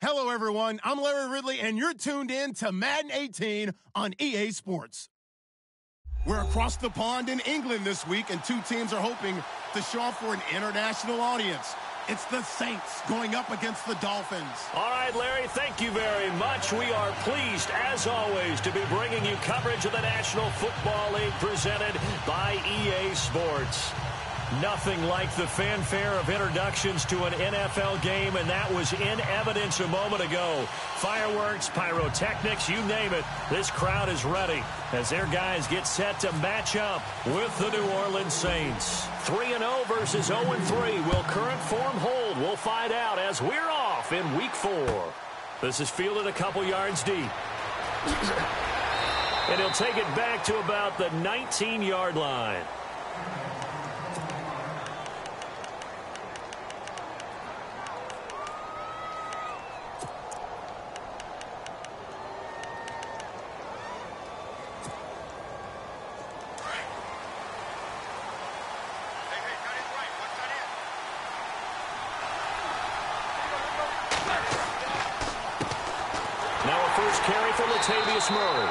Hello, everyone. I'm Larry Ridley, and you're tuned in to Madden 18 on EA Sports. We're across the pond in England this week, and two teams are hoping to show off for an international audience. It's the Saints going up against the Dolphins. All right, Larry, thank you very much. We are pleased, as always, to be bringing you coverage of the National Football League presented by EA Sports. Nothing like the fanfare of introductions to an NFL game, and that was in evidence a moment ago. Fireworks, pyrotechnics, you name it. This crowd is ready as their guys get set to match up with the New Orleans Saints. 3-0 versus 0-3. Will current form hold? We'll find out as we're off in Week 4. This is fielded a couple yards deep. And he'll take it back to about the 19-yard line. Murray.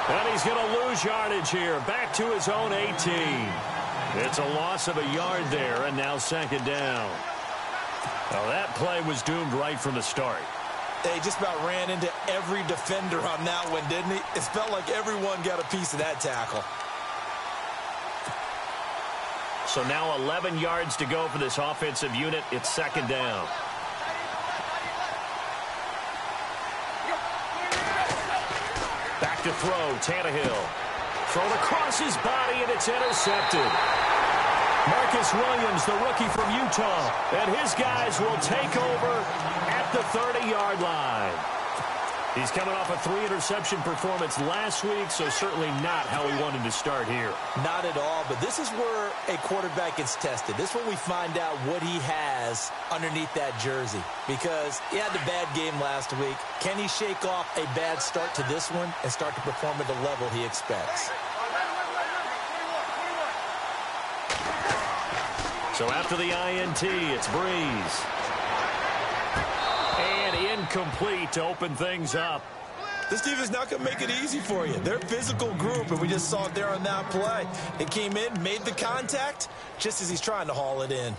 And he's going to lose yardage here. Back to his own 18. It's a loss of a yard there, and now second down. Well, that play was doomed right from the start. They just about ran into every defender on that one, didn't he? It felt like everyone got a piece of that tackle. So now 11 yards to go for this offensive unit. It's second down. Back to throw, Tannehill. Thrown across his body, and it's intercepted. Marcus Williams, the rookie from Utah, and his guys will take over at the 30-yard line. He's coming off a 3-interception performance last week, so certainly not how he wanted to start here. Not at all, but this is where a quarterback gets tested. This is when we find out what he has underneath that jersey, because he had the bad game last week. Can he shake off a bad start to this one and start to perform at the level he expects? So after the INT, it's Breeze. And incomplete to open things up. This defense is not going to make it easy for you. They're a physical group, and we just saw it there on that play. It came in, made the contact, just as he's trying to haul it in.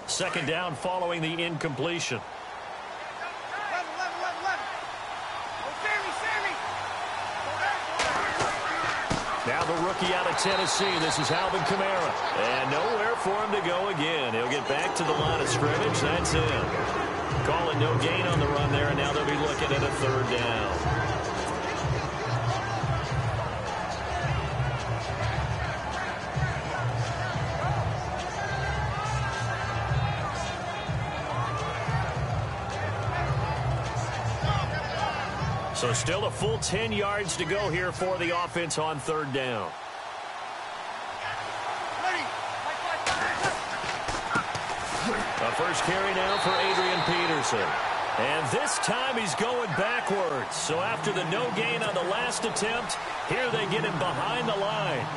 Second down following the incompletion. Now the rookie out of Tennessee. This is Alvin Kamara. And nowhere for him to go again. He'll get back to the line of scrimmage. That's it. Calling no gain on the run there, and now they'll be looking at a third down. So still a full 10 yards to go here for the offense on third down. A first carry now for Adrian Peterson. And this time he's going backwards. So after the no gain on the last attempt, here they get him behind the line.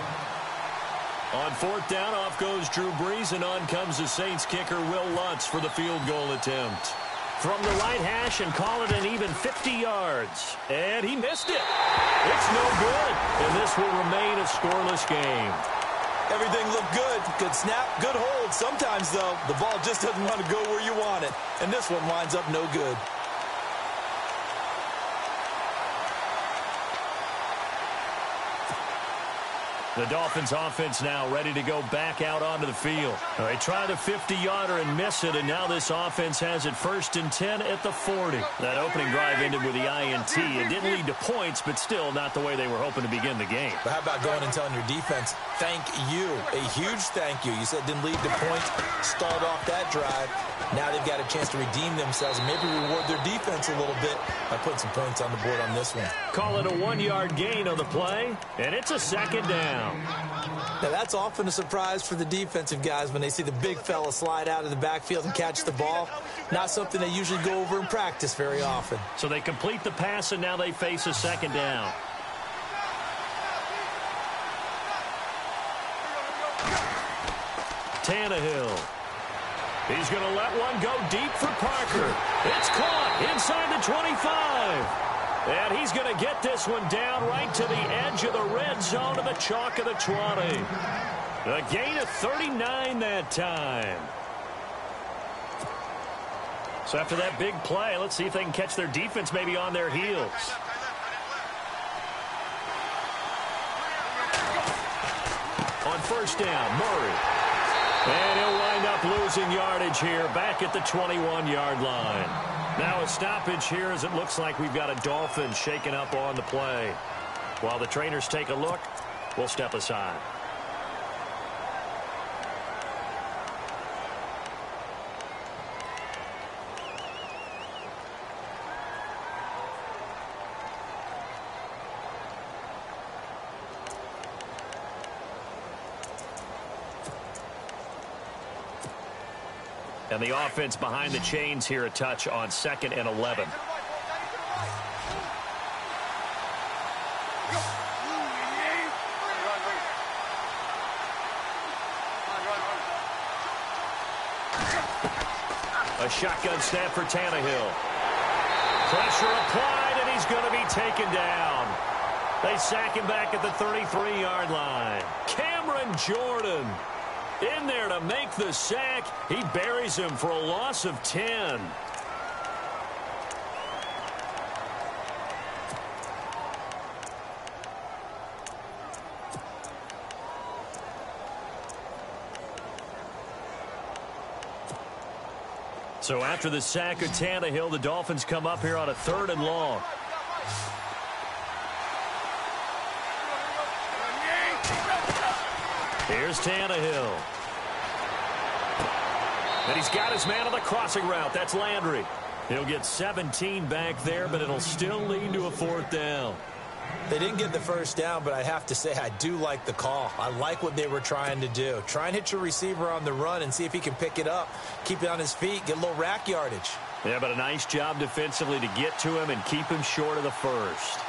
On fourth down, off goes Drew Brees, and on comes the Saints kicker, Will Lutz, for the field goal attempt. From the right hash and call it an even 50 yards. And he missed it. It's no good. And this will remain a scoreless game. Everything looked good. Good snap, good hold. Sometimes, though, the ball just doesn't want to go where you want it. And this one winds up no good. The Dolphins offense now ready to go back out onto the field. They try the 50-yarder and miss it, and now this offense has it first and 10 at the 40. That opening drive ended with the INT. It didn't lead to points, but still not the way they were hoping to begin the game. But how about going and telling your defense, thank you, a huge thank you. You said it didn't lead to points, start off that drive. Now they've got a chance to redeem themselves and maybe reward their defense a little bit by putting some points on the board on this one. Call it a 1-yard gain on the play, and it's a second down. Now, that's often a surprise for the defensive guys when they see the big fella slide out of the backfield and catch the ball. Not something they usually go over in practice very often. So they complete the pass, and now they face a second down. Tannehill. He's going to let one go deep for Parker. It's caught inside the 25. And he's going to get this one down right to the edge of the red zone to the chalk of the 20. A gain of 39 that time. So after that big play, let's see if they can catch their defense maybe on their heels. On first down, Murray. And he'll wind up losing yardage here back at the 21-yard line. Now a stoppage here as it looks like we've got a Dolphin shaking up on the play. While the trainers take a look, we'll step aside. And the offense behind the chains here a touch on 2nd and 11. A shotgun snap for Tannehill. Pressure applied, and he's going to be taken down. They sack him back at the 33-yard line. Cameron Jordan in there to make the sack. He buries him for a loss of 10. So after the sack of Tannehill, the Dolphins come up here on a 3rd and long. Here's Tannehill. And he's got his man on the crossing route. That's Landry. He'll get 17 back there, but it'll still lead to a 4th down. They didn't get the first down, but I have to say I do like the call. I like what they were trying to do. Try and hit your receiver on the run and see if he can pick it up, keep it on his feet, get a little rack yardage. Yeah, but a nice job defensively to get to him and keep him short of the first.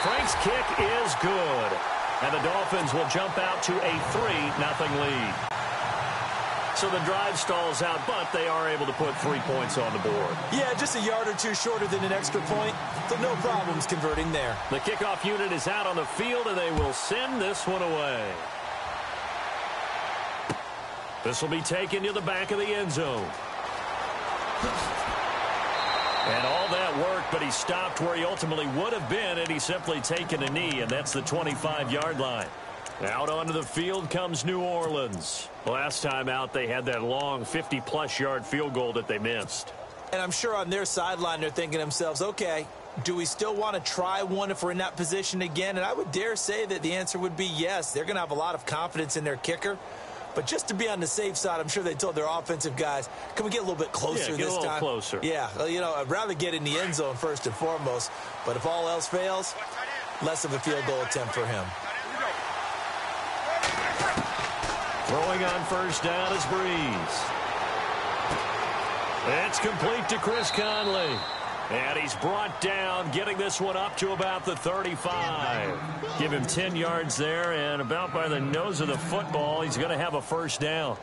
Frank's kick is good. And the Dolphins will jump out to a 3-0 lead. So the drive stalls out, but they are able to put 3 points on the board. Yeah, just a yard or two shorter than an extra point. So no problems converting there. The kickoff unit is out on the field, and they will send this one away. This will be taken to the back of the end zone. And all that worked, but he stopped where he ultimately would have been had he simply taken a knee, and that's the 25-yard line. Out onto the field comes New Orleans. Last time out, they had that long 50-plus yard field goal that they missed. And I'm sure on their sideline they're thinking to themselves, okay, do we still want to try one if we're in that position again? And I would dare say that the answer would be yes. They're going to have a lot of confidence in their kicker. But just to be on the safe side, I'm sure they told their offensive guys, can we get a little bit closer this time? Yeah, get a little closer. Yeah, you know, I'd rather get in the end zone first and foremost. But if all else fails, less of a field goal attempt for him. Throwing on first down is Breeze. It's complete to Chris Conley. And he's brought down, getting this one up to about the 35. Give him 10 yards there, and about by the nose of the football, he's going to have a first down.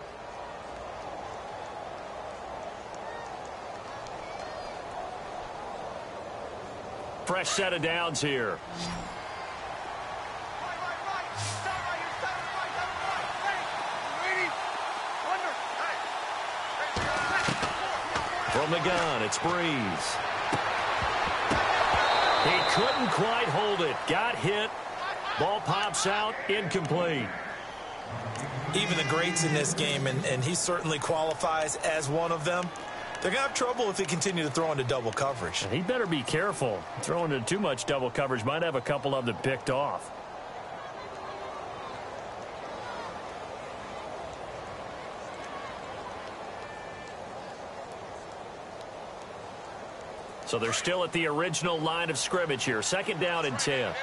Fresh set of downs here. From the gun, it's Breeze. He couldn't quite hold it. Got hit. Ball pops out. Incomplete. Even the greats in this game, and he certainly qualifies as one of them, they're going to have trouble if they continue to throw into double coverage. He better be careful. Throwing into too much double coverage might have a couple of them picked off. So they're still at the original line of scrimmage here. 2nd down and 10.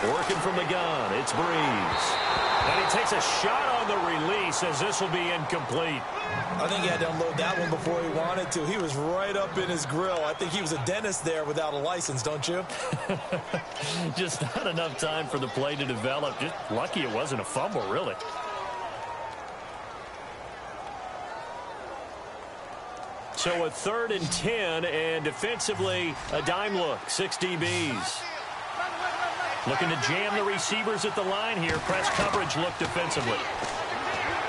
Working from the gun, it's Breeze. And he takes a shot on the release as this will be incomplete. I think he had to unload that one before he wanted to. He was right up in his grill. I think he was a dentist there without a license, don't you? Just not enough time for the play to develop. Just lucky it wasn't a fumble, really. So a 3rd and 10, and defensively, a dime look. 6 DBs. Looking to jam the receivers at the line here. Press coverage look defensively.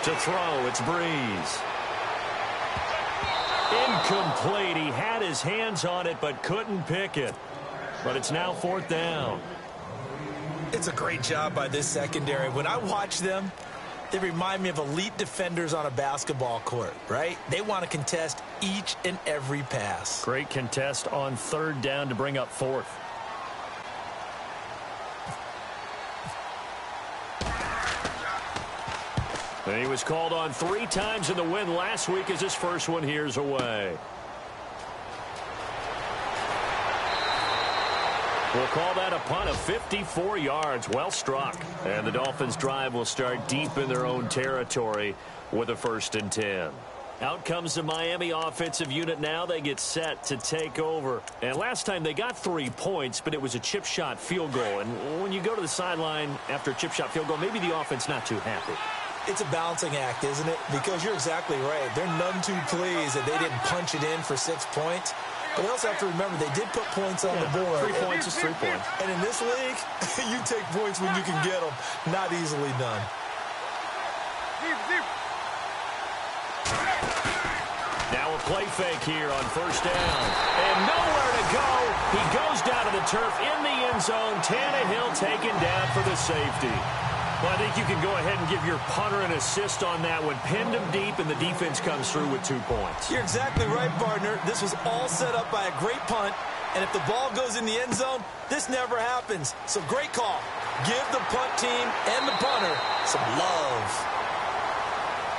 To throw, it's Breeze. Incomplete. He had his hands on it, but couldn't pick it. But it's now 4th down. It's a great job by this secondary. When I watch them, they remind me of elite defenders on a basketball court, right? They want to contest each and every pass. Great contest on 3rd down to bring up 4th. And he was called on 3 times in the win last week as his first one here's away. We'll call that a punt of 54 yards. Well struck. And the Dolphins' drive will start deep in their own territory with a 1st and 10. Out comes the Miami offensive unit now. They get set to take over. And last time they got 3 points, but it was a chip shot field goal. And when you go to the sideline after a chip shot field goal, maybe the offense not too happy. It's a balancing act, isn't it? Because you're exactly right. They're none too pleased that they didn't punch it in for 6 points. But they also have to remember they did put points on the board. 3 points is 3 points. And in this league, you take points when you can get them. Not easily done. Now a play fake here on 1st down. And nowhere to go. He goes down to the turf in the end zone. Tannehill taken down for the safety. Well, I think you can go ahead and give your punter an assist on that one. Pinned him deep, and the defense comes through with 2 points. You're exactly right, partner. This was all set up by a great punt, and if the ball goes in the end zone, this never happens. So great call. Give the punt team and the punter some love.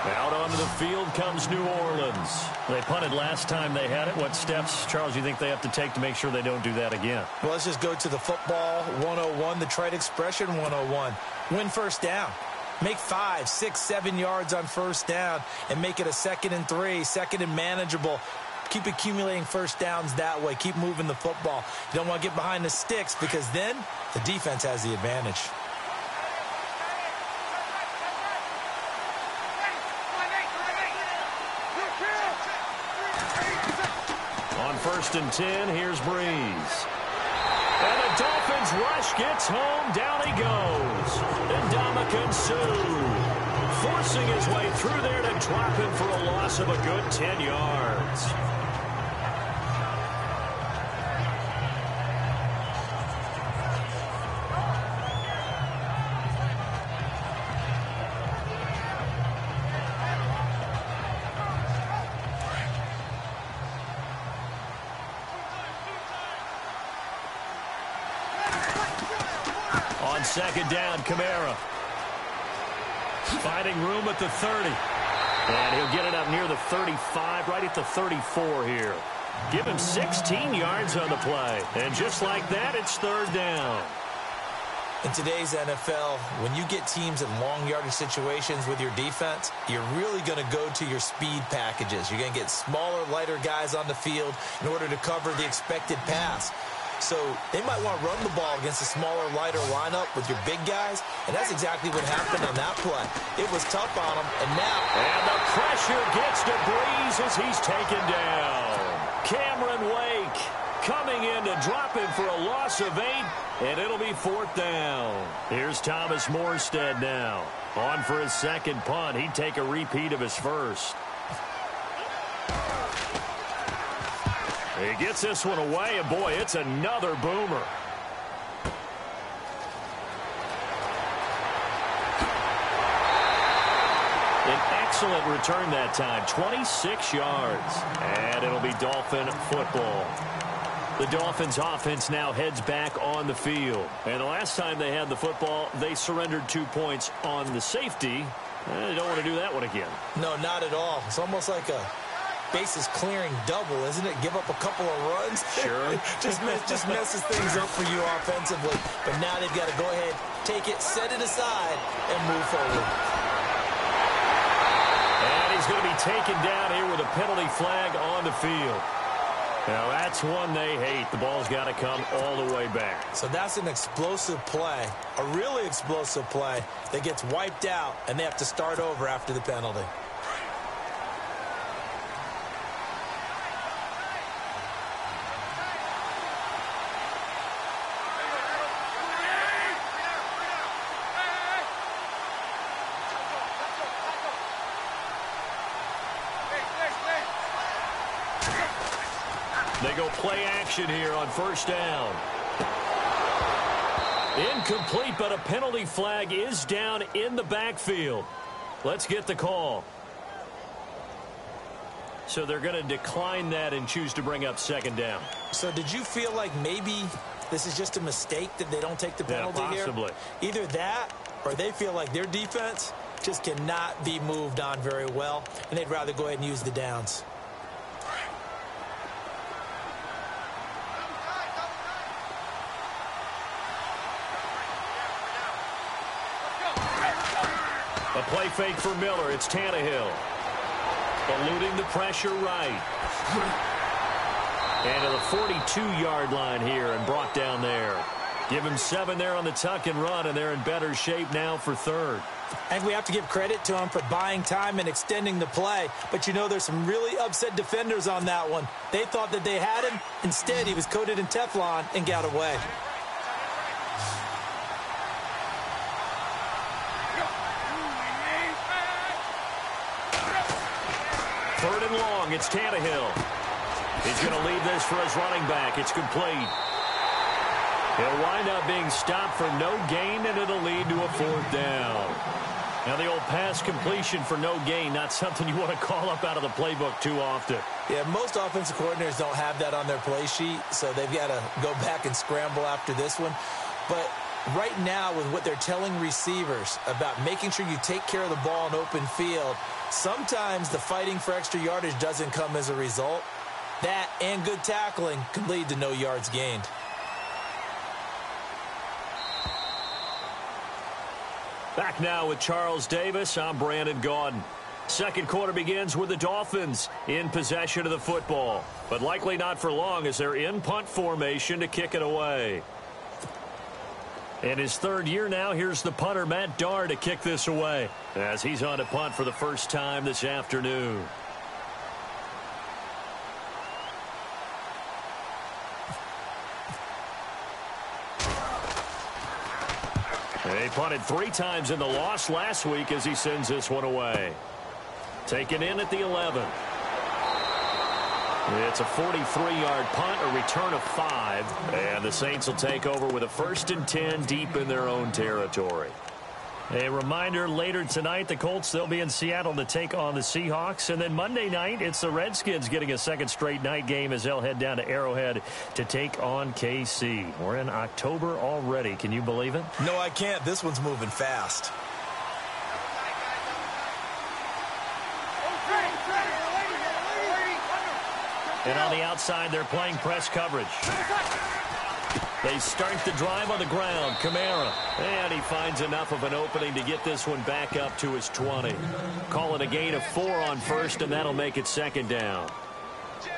Out onto the field comes New Orleans. They punted last time they had it. What steps, Charles, do you think they have to take to make sure they don't do that again? Well, let's just go to the football 101, the trite expression 101. Win 1st down. Make 5, 6, 7 yards on 1st down and make it a 2nd and 3, 2nd and manageable. Keep accumulating 1st downs that way. Keep moving the football. You don't want to get behind the sticks because then the defense has the advantage. On 1st and 10, here's Breeze. And the Dolphins rush gets home. Down he goes. Ndamukong Suh forcing his way through there to drop him for a loss of a good 10 yards. On 2nd down, Kamara. Finding room at the 30. And he'll get it up near the 35, right at the 34 here. Give him 16 yards on the play. And just like that, it's 3rd down. In today's NFL, when you get teams in long yardage situations with your defense, you're really going to go to your speed packages. You're going to get smaller, lighter guys on the field in order to cover the expected pass. So they might want to run the ball against a smaller, lighter lineup with your big guys, and that's exactly what happened on that play. It was tough on them, and now... And the pressure gets to Breeze as he's taken down. Cameron Wake coming in to drop him for a loss of 8, and it'll be 4th down. Here's Thomas Morstead now. On for his 2nd punt. He'd take a repeat of his first. He gets this one away, and boy, it's another boomer. An excellent return that time, 26 yards. And it'll be Dolphin football. The Dolphins offense now heads back on the field. And the last time they had the football, they surrendered 2 points on the safety. They don't want to do that one again. No, not at all. It's almost like a bases clearing double, isn't it? Give up a couple of runs. Sure. just messes things up for you offensively. But now they've got to go ahead, take it, set it aside, and move forward. And he's going to be taken down here with a penalty flag on the field. Now, that's one they hate. The ball's got to come all the way back. So that's an explosive play, a really explosive play that gets wiped out, and they have to start over after the penalty. They go play action here on first down. Incomplete, but a penalty flag is down in the backfield. Let's get the call. So they're going to decline that and choose to bring up second down. So did you feel like maybe this is just a mistake that they don't take the penalty possibly here? Either that or they feel like their defense just cannot be moved on very well, and they'd rather go ahead and use the downs. A play fake for Miller. It's Tannehill. Eluding the pressure right. And to the 42-yard line here and brought down there. Give him 7 there on the tuck and run, and they're in better shape now for third. And we have to give credit to him for buying time and extending the play. But, you know, there's some really upset defenders on that one. They thought that they had him. Instead, he was coated in Teflon and got away. Third and long, it's Tannehill. He's going to leave this for his running back. It's complete. He'll wind up being stopped for no gain, and it'll lead to a fourth down. Now, the old pass completion for no gain, not something you want to call up out of the playbook too often. Yeah, most offensive coordinators don't have that on their play sheet, so they've got to go back and scramble after this one. But right now, with what they're telling receivers about making sure you take care of the ball in open field, sometimes the fighting for extra yardage doesn't come as a result. That and good tackling can lead to no yards gained. Back now with Charles Davis. I'm Brandon Gaudin. Second quarter begins with the Dolphins in possession of the football, but likely not for long as they're in punt formation to kick it away. In his third year now, here's the punter, Matt Darr, to kick this away as he's on to punt for the first time this afternoon. He punted 3 times in the loss last week as he sends this one away. Taken in at the 11. It's a 43-yard punt, a return of 5, and the Saints will take over with a 1st and 10 deep in their own territory. A reminder, later tonight, the Colts, they'll be in Seattle to take on the Seahawks. And then Monday night, it's the Redskins getting a second straight night game as they'll head down to Arrowhead to take on KC. We're in October already. Can you believe it? No, I can't. This one's moving fast. And on the outside, they're playing press coverage. They start the drive on the ground. Kamara. And he finds enough of an opening to get this one back up to his 20. Call it a gain of 4 on first, and that'll make it second down.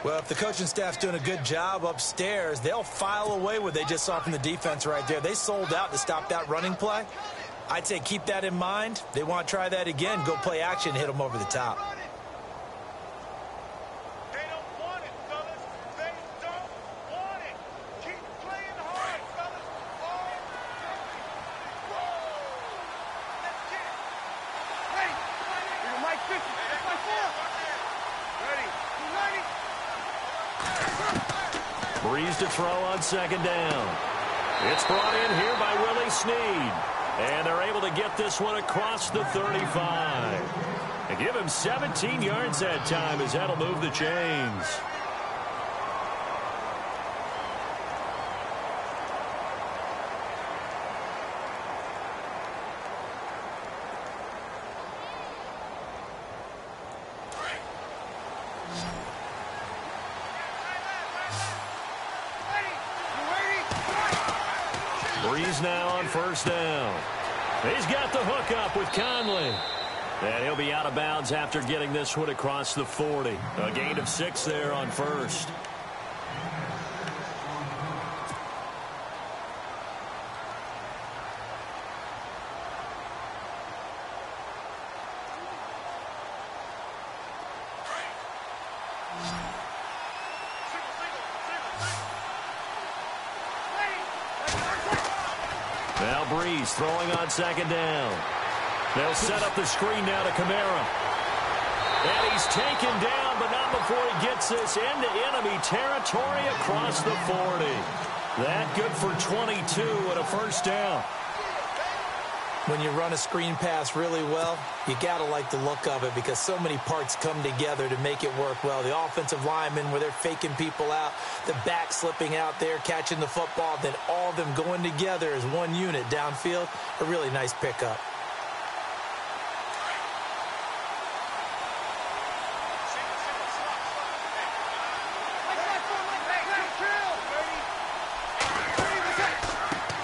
Well, if the coaching staff's doing a good job upstairs, they'll file away what they just saw from the defense right there. They sold out to stop that running play. I'd say keep that in mind. They want to try that again. Go play action, hit them over the top. Breeze to throw on second down. It's brought in here by Willie Snead. And they're able to get this one across the 35. And give him 17 yards that time as that'll move the chains. Breeze now on first down. He's got the hook up with Conley. And he'll be out of bounds after getting this one across the 40. A gain of 6 there on first. Now Breeze throwing on second down. They'll set up the screen now to Kamara. And he's taken down, but not before he gets this into enemy territory across the 40. That good for 22 and a first down. When you run a screen pass really well, you got to like the look of it because so many parts come together to make it work well. The offensive linemen, where they're faking people out, the back slipping out there, catching the football, then all of them going together as one unit downfield. A really nice pickup.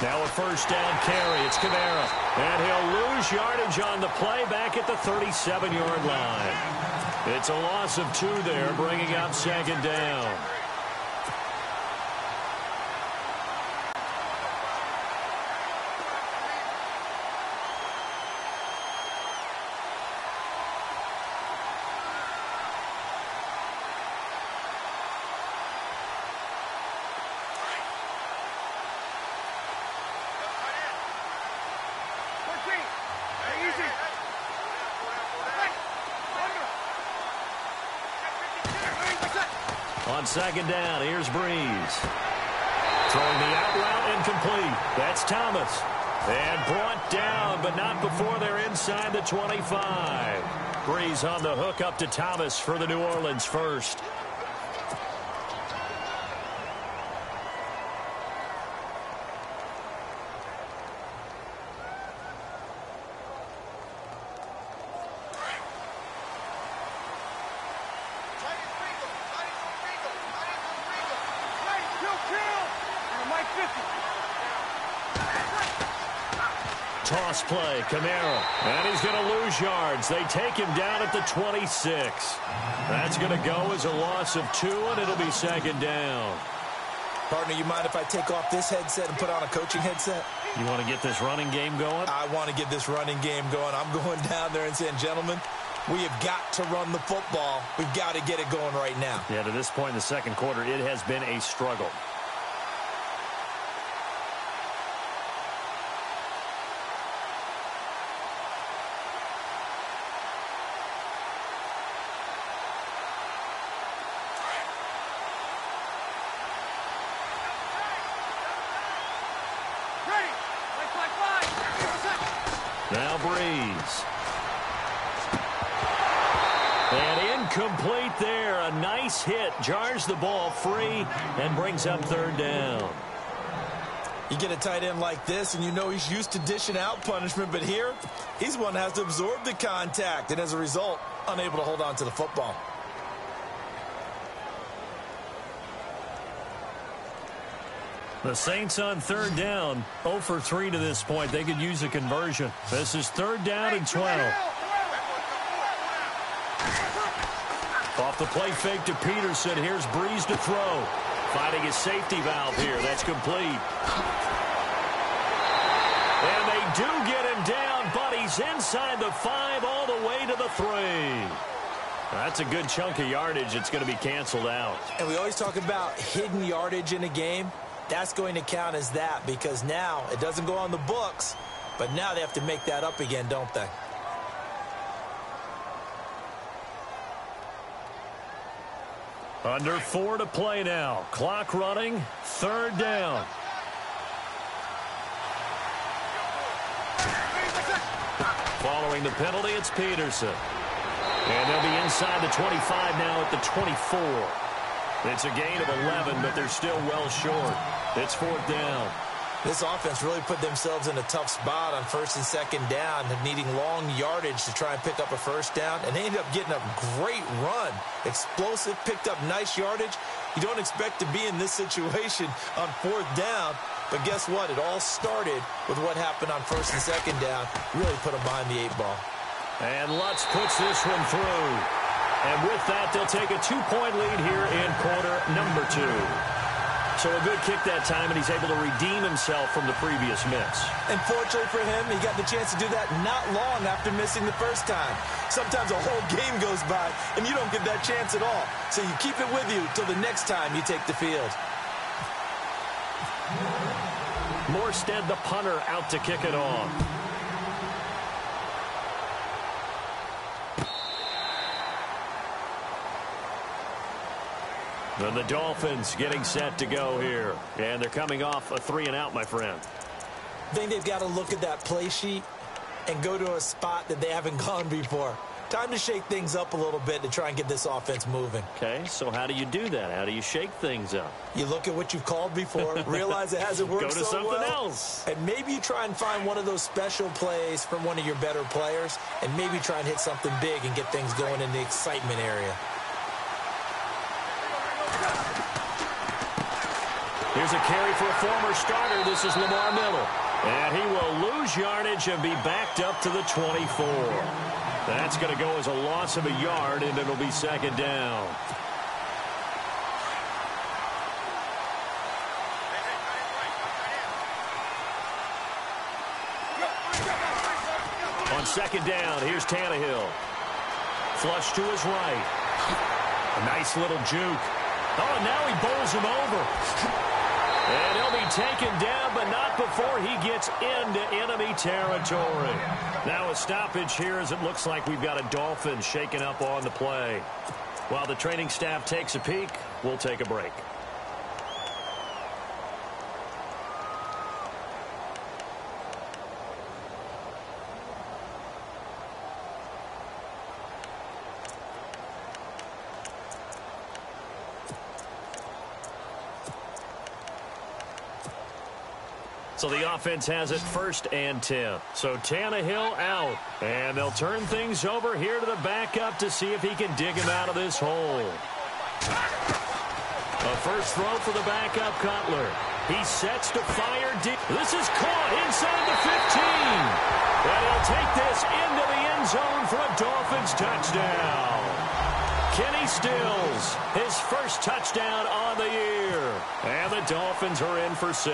Now a first down carry. It's Kamara. And he'll lose yardage on the play back at the 37-yard line. It's a loss of 2 there, bringing up second down. On second down, here's Breeze. Throwing the out route incomplete. That's Thomas. And brought down, but not before they're inside the 25. Breeze on the hook up to Thomas for the New Orleans first. Toss play, Kamara. And he's going to lose yards. They take him down at the 26. That's going to go as a loss of 2, and it'll be second down. Partner, you mind if I take off this headset and put on a coaching headset? You want to get this running game going? I want to get this running game going. I'm going down there and saying, gentlemen, we have got to run the football. We've got to get it going right now. Yeah, to this point in the second quarter, it has been a struggle. Now Breeze. And incomplete there. A nice hit. Jars the ball free and brings up third down. You get a tight end like this, and you know he's used to dishing out punishment, but here, he's one that has to absorb the contact, and as a result, unable to hold on to the football. The Saints on third down, 0 for 3 to this point. They could use a conversion. This is third down and 12. Off the play fake to Peterson. Here's Breeze to throw. Finding his safety valve here. That's complete. And they do get him down, but he's inside the 5 all the way to the 3. That's a good chunk of yardage. It's going to be canceled out. And we always talk about hidden yardage in a game. That's going to count as that because now it doesn't go on the books, but now they have to make that up again, don't they? Under 4 to play now. Clock running. Third down. Following the penalty, it's Peterson. And they'll be inside the 25 now at the 24. It's a gain of 11, but they're still well short. It's fourth down. This offense really put themselves in a tough spot on first and second down, needing long yardage to try and pick up a first down, and they ended up getting a great run. Explosive, picked up nice yardage. You don't expect to be in this situation on fourth down, But guess what? It all started with what happened on first and second down. Really put them behind the 8-ball. And Lutz puts this one through. And with that, they'll take a 2-point lead here in quarter number 2. So a good kick that time, and he's able to redeem himself from the previous miss. And fortunately for him, he got the chance to do that not long after missing the first time. Sometimes a whole game goes by, and you don't get that chance at all. So you keep it with you till the next time you take the field. Morstead, the punter, out to kick it off. Then the Dolphins getting set to go here. And they're coming off a 3-and-out, my friend. I think they've got to look at that play sheet and go to a spot that they haven't gone before. Time to shake things up a little bit to try and get this offense moving. Okay, so how do you do that? How do you shake things up? You look at what you've called before, realize it hasn't worked so well. Go to something else. And maybe you try and find one of those special plays from one of your better players, and maybe try and hit something big and get things going in the excitement area. Here's a carry for a former starter. This is Lamar Miller. And he will lose yardage and be backed up to the 24. That's going to go as a loss of a yard, and it'll be second down. On second down, here's Tannehill. Flush to his right. A nice little juke. Oh, and now he bowls him over. And he'll be taken down, but not before he gets into enemy territory. Now a stoppage here as it looks like we've got a Dolphin shaking up on the play. While the training staff takes a peek, we'll take a break. So the offense has it 1st and 10. So Tannehill out. And they'll turn things over here to the backup to see if he can dig him out of this hole. A first throw for the backup, Cutler. He sets to fire deep. This is caught inside the 15. And he'll take this into the end zone for a Dolphins touchdown. Kenny Stills, his first touchdown on the year. And the Dolphins are in for 6.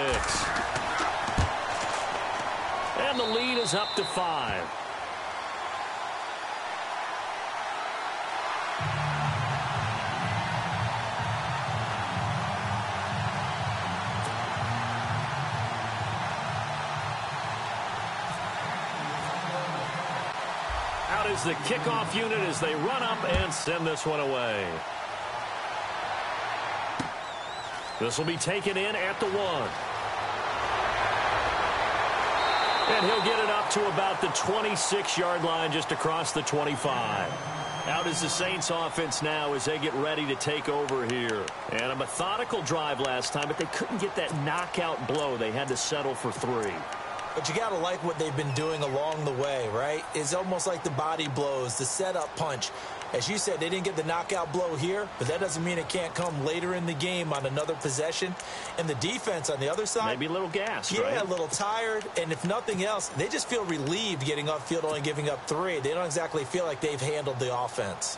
And the lead is up to 5. Out is the kickoff unit as they run up and send this one away. This will be taken in at the 1. And he'll get it up to about the 26-yard line just across the 25. Out is the Saints offense now as they get ready to take over here. And a methodical drive last time, but they couldn't get that knockout blow. They had to settle for 3. But you got to like what they've been doing along the way, right? It's almost like the body blows, the setup punch. As you said, they didn't get the knockout blow here, but that doesn't mean it can't come later in the game on another possession. And the defense on the other side, maybe a little gassed, yeah, right? A little tired. And if nothing else, they just feel relieved getting upfield, only giving up 3. They don't exactly feel like they've handled the offense.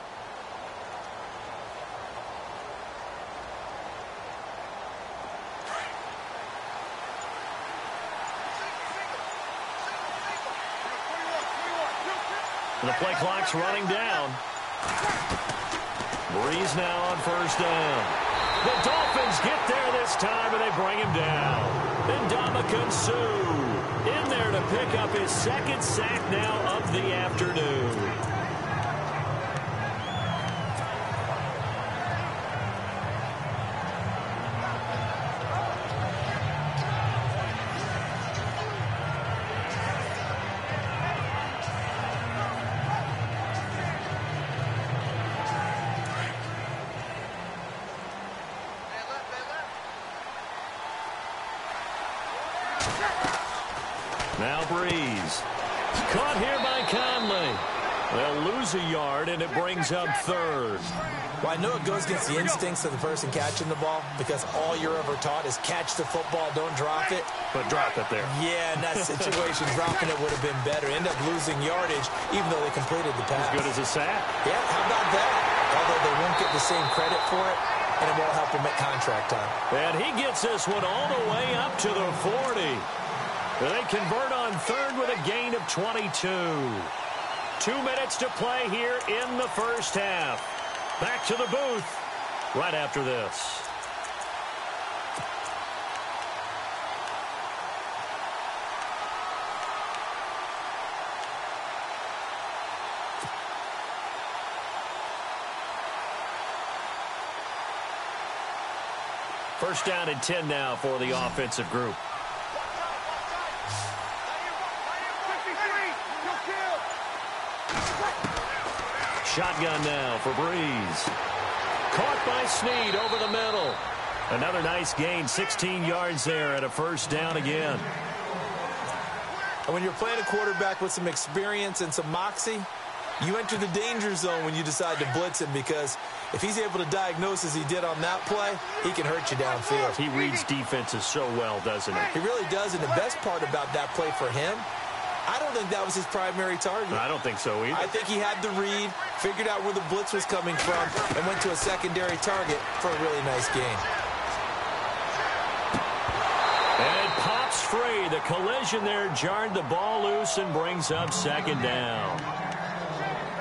And the play clock's running down. Breeze now on first down. The Dolphins get there this time, and they bring him down. And Ndamukong Suh in there to pick up his 2nd sack now of the afternoon. Now Breeze. Caught here by Conley. They'll lose a yard, and it brings up third. Well, I know it goes against the instincts of the person catching the ball because all you're ever taught is catch the football, don't drop it. But drop it there. Yeah, in that situation, dropping it would have been better. End up losing yardage, even though they completed the pass. As good as a sack. Yeah, how about that? Although they won't get the same credit for it, and it won't help them at contract time. And he gets this one all the way up to the 40. They convert on third with a gain of 22. 2 minutes to play here in the first half. Back to the booth right after this. First down and 10 now for the offensive group. Shotgun now for Breeze. Caught by Snead over the middle. Another nice gain, 16 yards there at a first down again. And when you're playing a quarterback with some experience and some moxie, you enter the danger zone when you decide to blitz him, because if he's able to diagnose as he did on that play, he can hurt you downfield. He reads defenses so well, doesn't he? He really does, and the best part about that play for him, I don't think that was his primary target. I don't think so either. I think he had the read, figured out where the blitz was coming from, and went to a secondary target for a really nice gain. And it pops free. The collision there jarred the ball loose and brings up second down.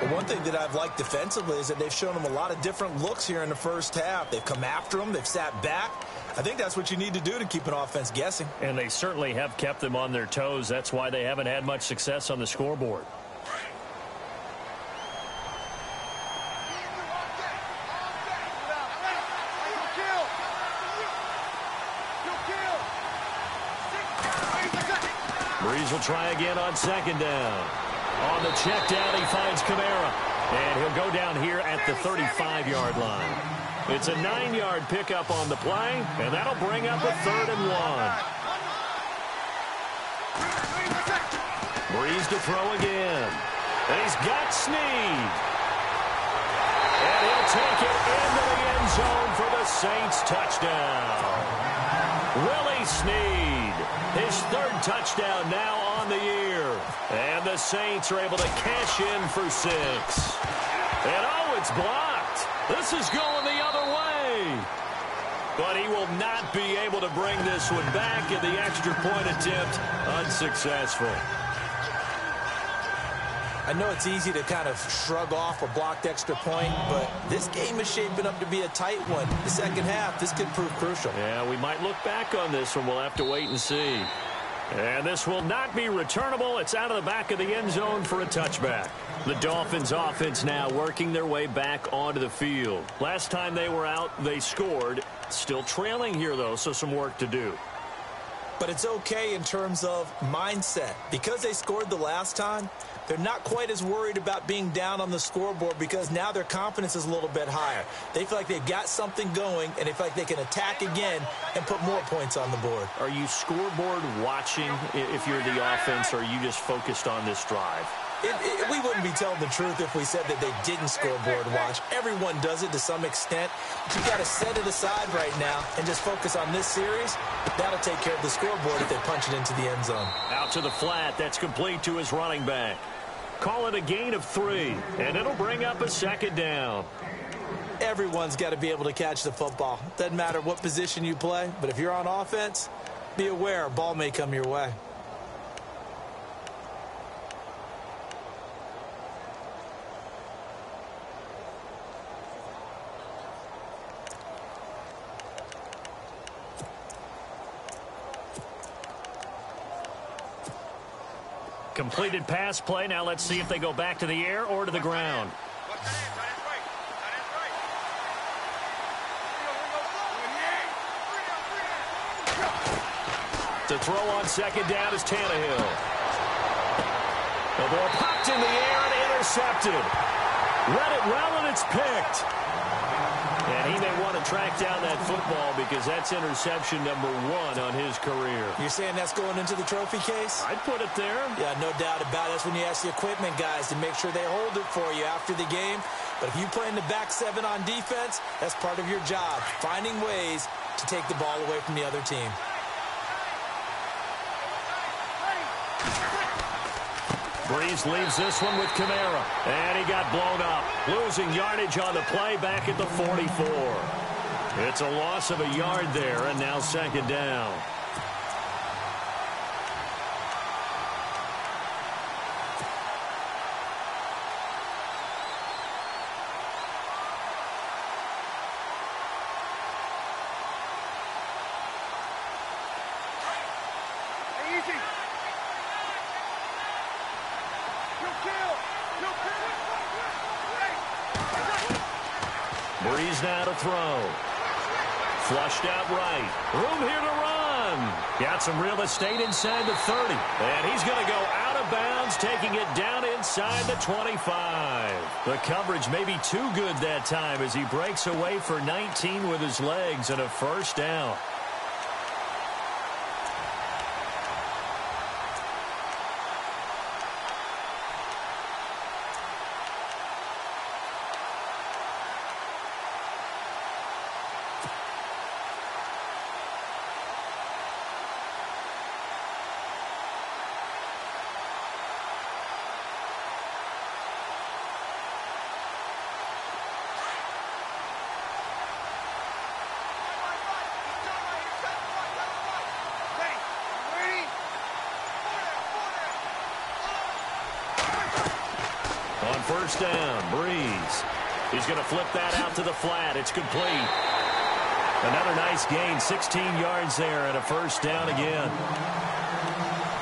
Well, one thing that I've liked defensively is that they've shown him a lot of different looks here in the first half. They've come after him. They've sat back. I think that's what you need to do to keep an offense guessing. And they certainly have kept them on their toes. That's why they haven't had much success on the scoreboard. Breeze will try again on second down. On the check down, he finds Kamara. And he'll go down here at the 35-yard line. It's a 9-yard pickup on the play, and that'll bring up a 3rd and 1. Breeze to throw again. And he's got Snead. And he'll take it into the end zone for the Saints touchdown. Willie Snead, his 3rd touchdown now on the year. And the Saints are able to cash in for 6. And oh, it's blocked. This is going the other way. But he will not be able to bring this one back, and the extra point attempt unsuccessful. I know it's easy to kind of shrug off a blocked extra point, but this game is shaping up to be a tight one. The second half, this could prove crucial. Yeah, we might look back on this one. We'll have to wait and see. And this will not be returnable. It's out of the back of the end zone for a touchback. The Dolphins offense now working their way back onto the field. Last time they were out, they scored. Still trailing here, though, so some work to do. But it's okay in terms of mindset. Because they scored the last time, they're not quite as worried about being down on the scoreboard because now their confidence is a little bit higher. They feel like they've got something going, and they feel like they can attack again and put more points on the board. Are you scoreboard watching if you're the offense, or are you just focused on this drive? We wouldn't be telling the truth if we said that they didn't scoreboard watch. Everyone does it to some extent. But you've got to set it aside right now and just focus on this series. That'll take care of the scoreboard if they punch it into the end zone. Out to the flat. That's complete to his running back. Call it a gain of 3, and it'll bring up a second down. Everyone's got to be able to catch the football. Doesn't matter what position you play, but if you're on offense, be aware a ball may come your way. Completed pass play. Now let's see if they go back to the air or to the ground. To throw on second down is Tannehill. The ball popped in the air and intercepted. Read it well, and it's picked. And he may want to track down that football because that's interception number 1 on his career. You're saying that's going into the trophy case? I'd put it there. Yeah, no doubt about it. That's when you ask the equipment guys to make sure they hold it for you after the game. But if you play in the back 7 on defense, that's part of your job, finding ways to take the ball away from the other team. Breeze leaves this one with Kamara. And he got blown up. Losing yardage on the play back at the 44. It's a loss of a yard there, and now second down. Breeze now to throw. Flushed out right. Room here to run. Got some real estate inside the 30. And he's going to go out of bounds, taking it down inside the 25. The coverage may be too good that time as he breaks away for 19 with his legs and a first down. First down, Breeze. He's going to flip that out to the flat. It's complete. Another nice gain, 16 yards there and a first down again.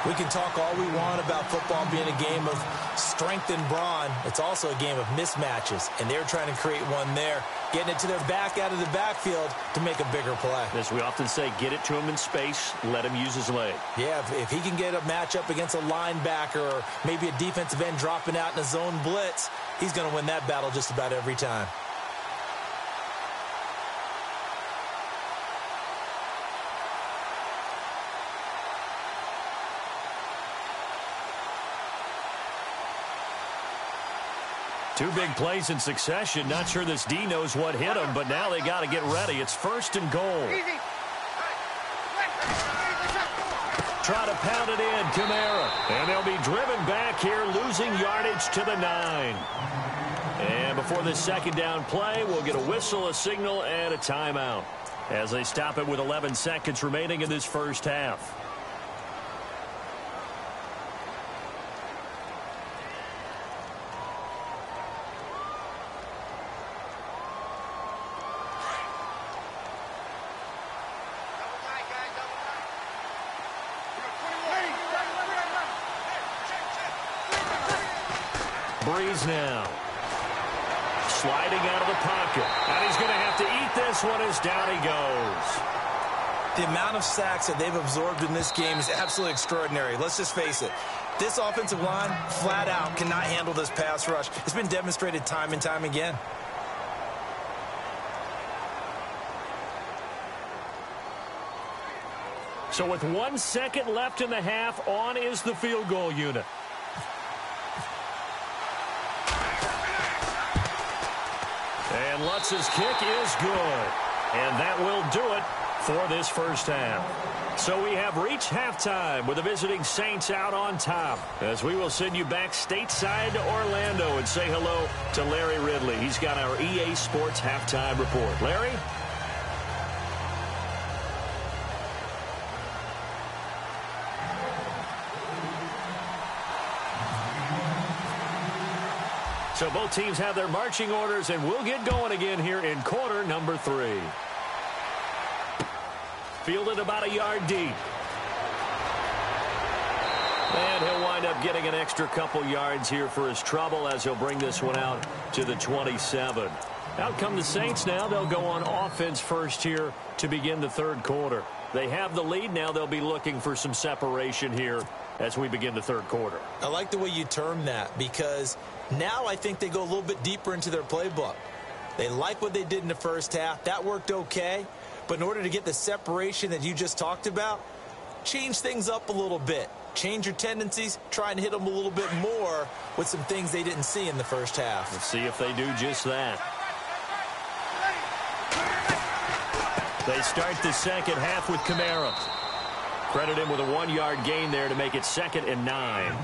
We can talk all we want about football being a game of strength and brawn. It's also a game of mismatches, and they're trying to create one there, getting it to their back out of the backfield to make a bigger play. As we often say, get it to him in space, let him use his leg. Yeah, if he can get a matchup against a linebacker or maybe a defensive end dropping out in a zone blitz, he's going to win that battle just about every time. Two big plays in succession. Not sure this D knows what hit him, but now they got to get ready. It's first and goal. Try to pound it in, Kamara. And they'll be driven back here, losing yardage to the 9. And before this second down play, we'll get a whistle, a signal, and a timeout as they stop it with 11 seconds remaining in this first half. Breeze now. Sliding out of the pocket. And he's going to have to eat this one as down he goes. The amount of sacks that they've absorbed in this game is absolutely extraordinary. Let's just face it. This offensive line, flat out, cannot handle this pass rush. It's been demonstrated time and time again. So with 1 second left in the half, on is the field goal unit. And Lutz's kick is good. And that will do it for this first half. So we have reached halftime with the visiting Saints out on top. As we will send you back stateside to Orlando and say hello to Larry Ridley. He's got our EA Sports halftime report. Larry? So both teams have their marching orders, and we'll get going again here in quarter number 3. Fielded about a yard deep. And he'll wind up getting an extra couple yards here for his trouble as he'll bring this one out to the 27. Out come the Saints now. They'll go on offense first here to begin the third quarter. They have the lead. Now they'll be looking for some separation here as we begin the third quarter. I like the way you term that because now I think they go a little bit deeper into their playbook. They like what they did in the first half. That worked okay. But in order to get the separation that you just talked about, change things up a little bit. Change your tendencies, try and hit them a little bit more with some things they didn't see in the first half. Let's see if they do just that. They start the second half with Kamara. Credit him with a 1-yard gain there to make it 2nd and 9.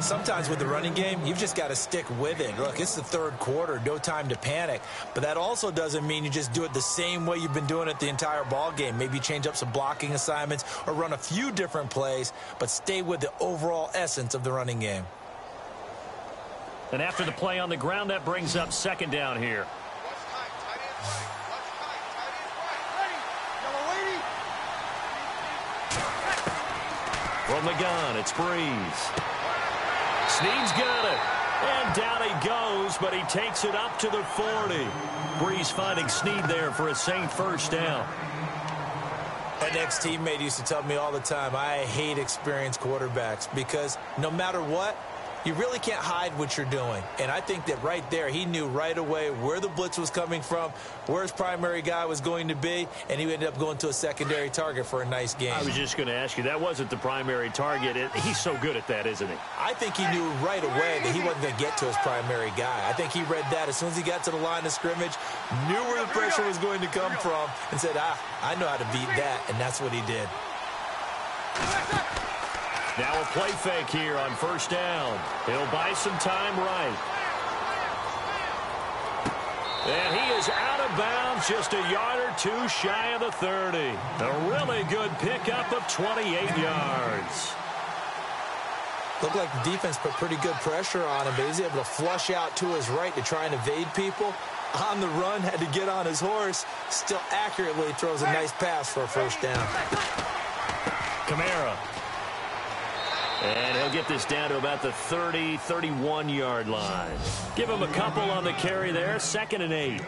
Sometimes with the running game, you've just got to stick with it. Look, it's the third quarter, no time to panic. But that also doesn't mean you just do it the same way you've been doing it the entire ball game. Maybe change up some blocking assignments or run a few different plays, but stay with the overall essence of the running game. And after the play on the ground, that brings up 2nd down here. From the gun, it's Breeze. Snead's got it. And down he goes, but he takes it up to the 40. Breeze finding Snead there for a safe first down. An ex-teammate used to tell me all the time, I hate experienced quarterbacks because no matter what, you really can't hide what you're doing. And I think that right there, he knew right away where the blitz was coming from, where his primary guy was going to be, and he ended up going to a secondary target for a nice game. I was just going to ask you, that wasn't the primary target. He's so good at that, isn't he? I think he knew right away that he wasn't going to get to his primary guy. I think he read that as soon as he got to the line of scrimmage, knew where the pressure was going to come from, and said, I know how to beat that, and that's what he did. Now a play fake here on first down. He'll buy some time right. And he is out of bounds, just a yard or two shy of the 30. A really good pickup of 28 yards. Looked like the defense put pretty good pressure on him, but he was able to flush out to his right to try and evade people. On the run, had to get on his horse. Still accurately throws a nice pass for a first down. Kamara. And he'll get this down to about the 30, 31-yard line. Give him a couple on the carry there, 2nd and 8.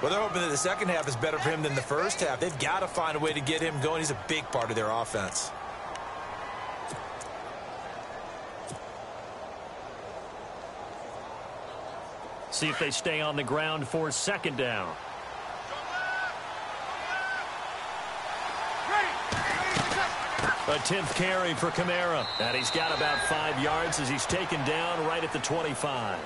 Well, they're hoping that the second half is better for him than the first half. They've got to find a way to get him going. He's a big part of their offense. See if they stay on the ground for 2nd down. A 10th carry for Kamara. And he's got about 5 yards as he's taken down right at the 25.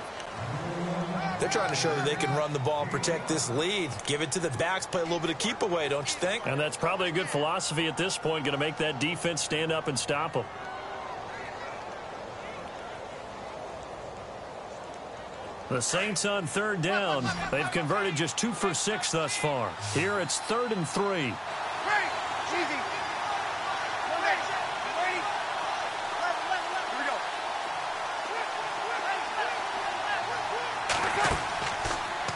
They're trying to show that they can run the ball and protect this lead. Give it to the backs, play a little bit of keep away, don't you think? And that's probably a good philosophy at this point, going to make that defense stand up and stop them. The Saints on 3rd down. They've converted just 2 for 6 thus far. Here it's 3rd and 3.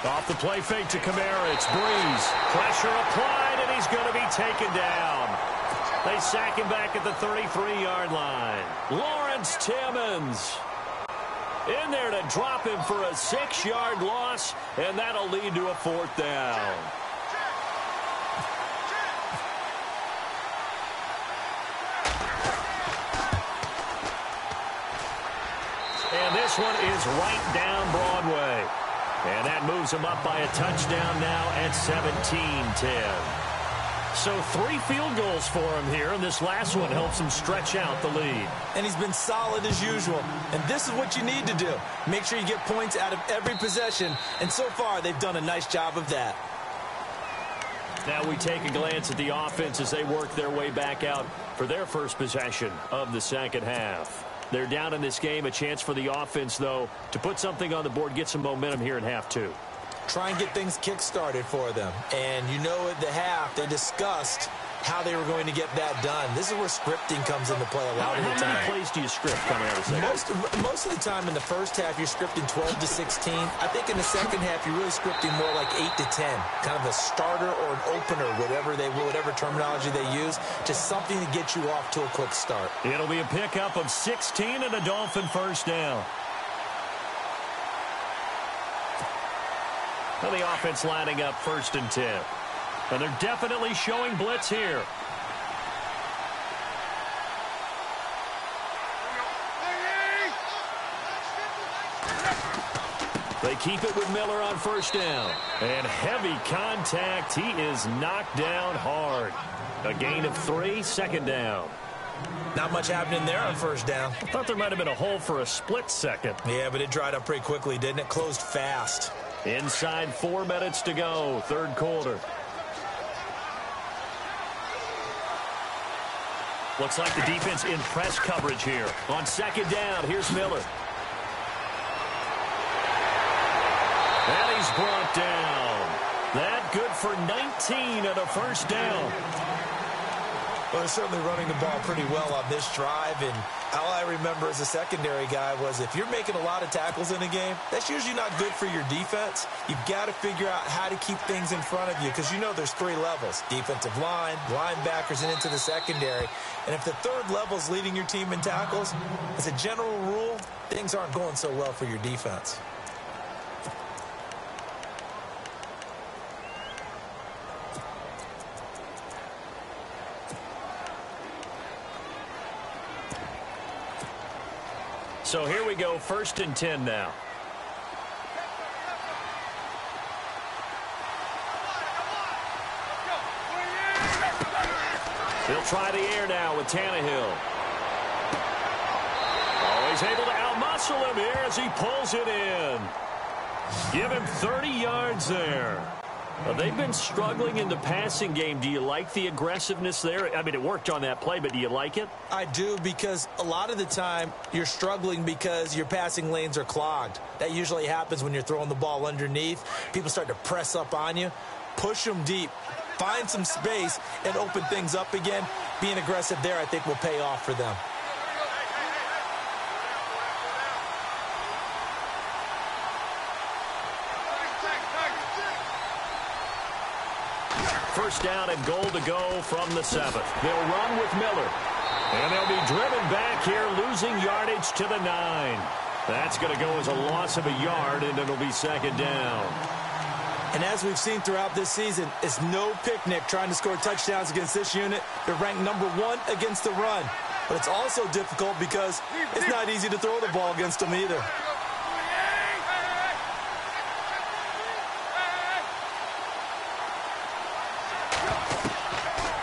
Off the play fake to Kamara, it's Breeze. Pressure applied, and he's going to be taken down. They sack him back at the 33-yard line. Lawrence Timmons in there to drop him for a 6-yard loss, and that'll lead to a 4th down. And this one is right down Broadway. And that moves him up by a touchdown now at 17-10. So 3 field goals for him here, and this last one helps him stretch out the lead. And he's been solid as usual. And this is what you need to do. Make sure you get points out of every possession. And so far, they've done a nice job of that. Now we take a glance at the offense as they work their way back out for their first possession of the second half. They're down in this game. A chance for the offense, though, to put something on the board, get some momentum here in half 2. Try and get things kick-started for them. And you know at the half, they discussed how they were going to get that done. This is where scripting comes into play a lot of the time. How many plays do you script coming out of the second? Most of the time in the first half, you're scripting 12 to 16. I think in the second half, you're really scripting more like 8 to 10. Kind of a starter or an opener, whatever terminology they use. Just something to get you off to a quick start. It'll be a pickup of 16 and a Dolphin first down. Well, the offense lining up 1st and 10. And they're definitely showing blitz here. They keep it with Miller on first down. And heavy contact. He is knocked down hard. A gain of 3, second down. Not much happening there on first down. I thought there might have been a hole for a split second. Yeah, but it dried up pretty quickly, didn't it? Closed fast. Inside 4 minutes to go, third quarter. Looks like the defense in press coverage here. On second down, here's Miller. And he's brought down. That good for 19 and a first down. Well, they're certainly running the ball pretty well on this drive, and all I remember as a secondary guy was if you're making a lot of tackles in a game, that's usually not good for your defense. You've got to figure out how to keep things in front of you because you know there's 3 levels, defensive line, linebackers, and into the secondary. And if the third level is leading your team in tackles, as a general rule, things aren't going so well for your defense. So here we go, 1st and 10 now. He'll try the air now with Tannehill. Always able to outmuscle him here as he pulls it in. Give him 30 yards there. They've been struggling in the passing game. Do you like the aggressiveness there? I mean, it worked on that play, but do you like it? I do, because a lot of the time you're struggling because your passing lanes are clogged. That usually happens when you're throwing the ball underneath. People start to press up on you. Push them deep. Find some space and open things up again. Being aggressive there, I think, will pay off for them. First down and goal to go from the 7th. They'll run with Miller. And they'll be driven back here, losing yardage to the 9. That's going to go as a loss of a yard, and it'll be second down. And as we've seen throughout this season, it's no picnic trying to score touchdowns against this unit. They're ranked number 1 against the run. But it's also difficult because it's not easy to throw the ball against them either.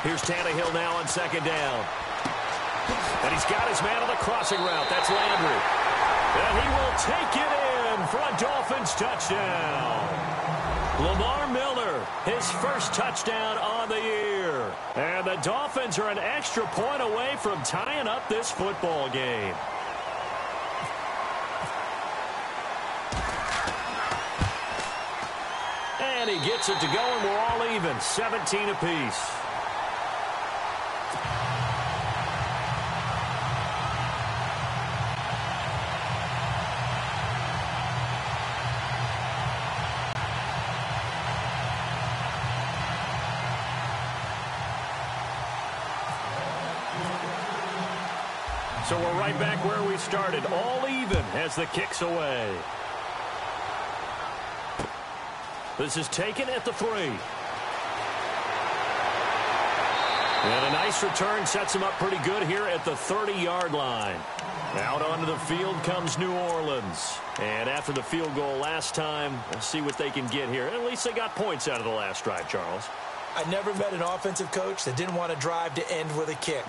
Here's Tannehill now on second down. And he's got his man on the crossing route. That's Landry. And he will take it in for a Dolphins touchdown. Lamar Miller, his first touchdown on the year. And the Dolphins are an extra point away from tying up this football game. And he gets it to go, and we're all even, 17 apiece. So we're right back where we started, all even as the kick's away. This is taken at the 3. And a nice return sets him up pretty good here at the 30-yard line. Out onto the field comes New Orleans. And after the field goal last time, we'll see what they can get here. At least they got points out of the last drive, Charles. I never met an offensive coach that didn't want to drive to end with a kick.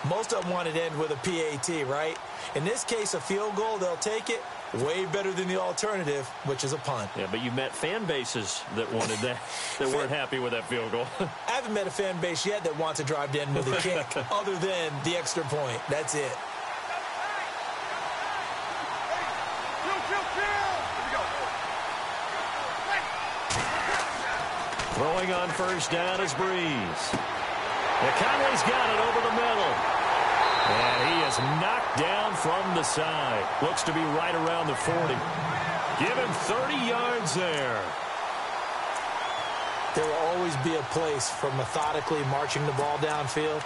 Most of them wanted to end with a PAT, right? In this case, a field goal, they'll take it. Way better than the alternative, which is a punt. Yeah, but you met fan bases that wanted that, that weren't happy with that field goal. I haven't met a fan base yet that wants to drive to end with a kick, other than the extra point. That's it. Throwing on first down is Breeze. Conley's got it over the middle. And he is knocked down from the side. Looks to be right around the 40. Give him 30 yards there. There will always be a place for methodically marching the ball downfield.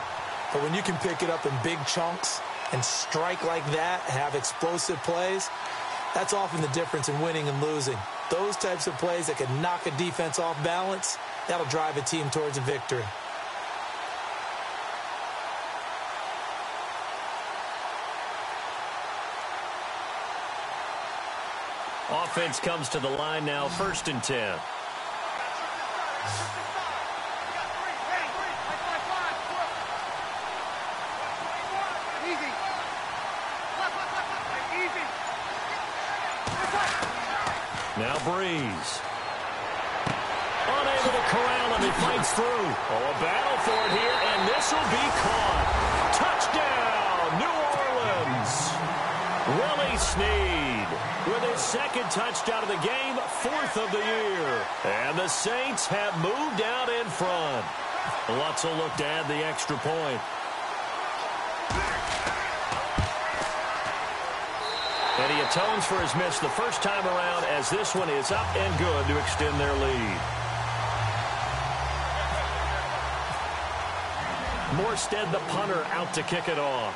But when you can pick it up in big chunks and strike like that, have explosive plays, that's often the difference in winning and losing. Those types of plays that can knock a defense off balance, that'll drive a team towards a victory. Offense comes to the line now, 1st and 10. Now Breeze. Unable to corral him. He fights through. Oh, a battle for it here, and this will be caught. Touchdown, New Orleans. Willie Snead with his 2nd touchdown of the game, 4th of the year. And the Saints have moved out in front. Lutz will look to add the extra point. And he atones for his miss the first time around, as this one is up and good to extend their lead. Morstead, the punter, out to kick it off.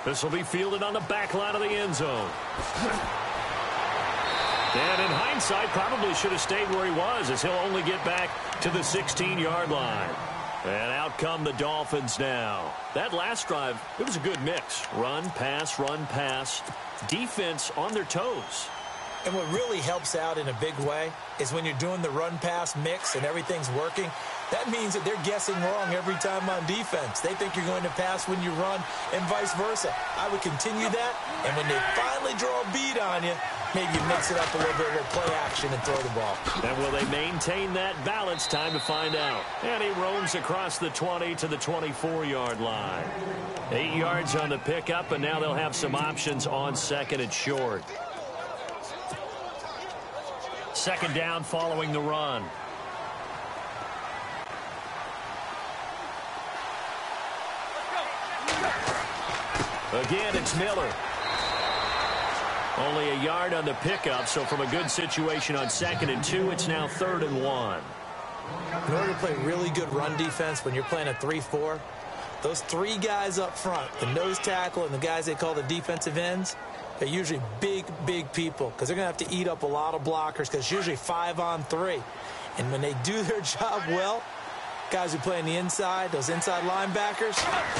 This will be fielded on the back line of the end zone. And in hindsight, probably should have stayed where he was, as he'll only get back to the 16-yard line. And out come the Dolphins now. That last drive, it was a good mix. Run, pass, defense on their toes. And what really helps out in a big way is when you're doing the run-pass mix and everything's working, that means that they're guessing wrong every time on defense. They think you're going to pass when you run and vice versa. I would continue that, and when they finally draw a beat on you, maybe you mix it up a little bit, a little play action, and throw the ball. And will they maintain that balance? Time to find out. And he roams across the 20 to the 24-yard line. 8 yards on the pickup, and now they'll have some options on 2nd and short. 2nd down following the run. Again, it's Miller. Only a yard on the pickup, so from a good situation on 2nd and 2, it's now 3rd and 1. In order to play really good run defense when you're playing a 3-4, those 3 guys up front, the nose tackle and the guys they call the defensive ends, they're usually big people because they're going to have to eat up a lot of blockers because it's usually 5-on-3. And when they do their job well, guys who play on the inside, those inside linebackers,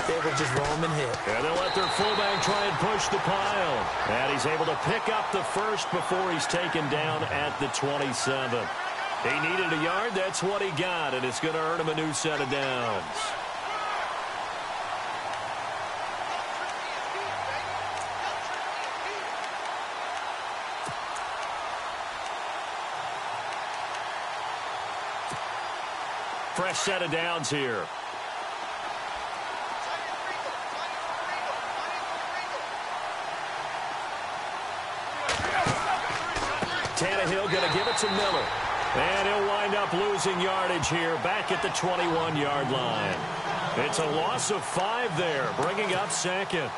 they will just roam and hit. And they'll let their fullback try and push the pile. And he's able to pick up the first before he's taken down at the 27. He needed a yard. That's what he got, and it's going to earn him a new set of downs. Fresh set of downs here. Tannehill going to give it to Miller. And he'll wind up losing yardage here back at the 21-yard line. It's a loss of 5 there, bringing up 2nd.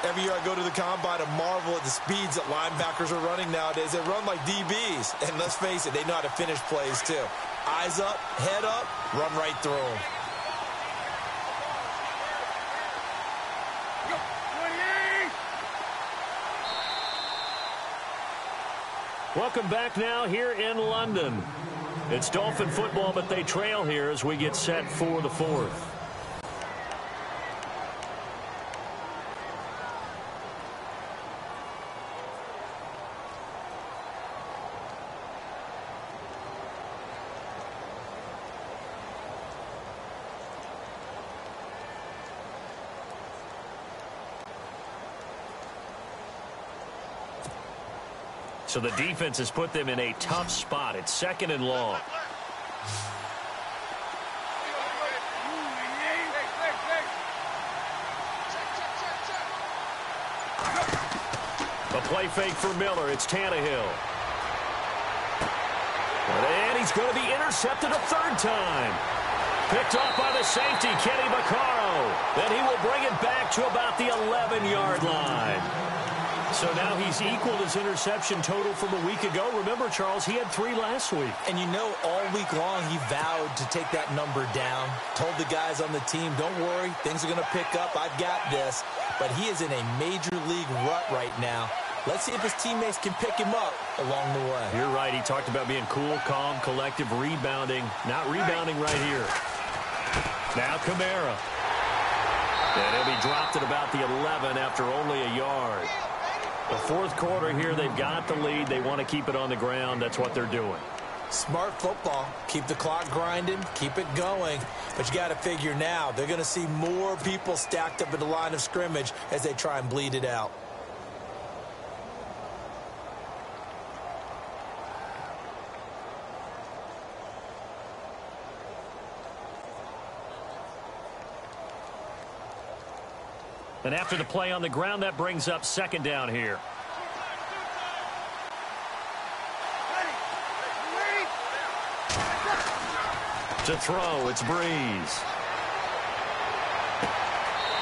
Every year I go to the combine and marvel at the speeds that linebackers are running nowadays. They run like DBs. And let's face it, they know how to finish plays too. Eyes up, head up, run right through them. Welcome back now here in London. It's Dolphin football, but they trail here as we get set for the 4th. So the defense has put them in a tough spot. It's 2nd and long. A play fake for Miller. It's Tannehill. And he's going to be intercepted a 3rd time. Picked off by the safety, Kenny Vaccaro. Then he will bring it back to about the 11-yard line. So now he's equaled his interception total from a week ago. Remember, Charles, he had 3 last week. And you know, all week long he vowed to take that number down. Told the guys on the team, don't worry, things are going to pick up. I've got this. But he is in a major league rut right now. Let's see if his teammates can pick him up along the way. You're right. He talked about being cool, calm, collective, rebounding. Not rebounding right here. Now Kamara. And he'll be dropped at about the 11 after only a yard. The fourth quarter here, they've got the lead. They want to keep it on the ground. That's what they're doing. Smart football. Keep the clock grinding. Keep it going. But you got to figure now, they're going to see more people stacked up at the line of scrimmage as they try and bleed it out. And after the play on the ground, that brings up second down here. To throw, it's Breeze.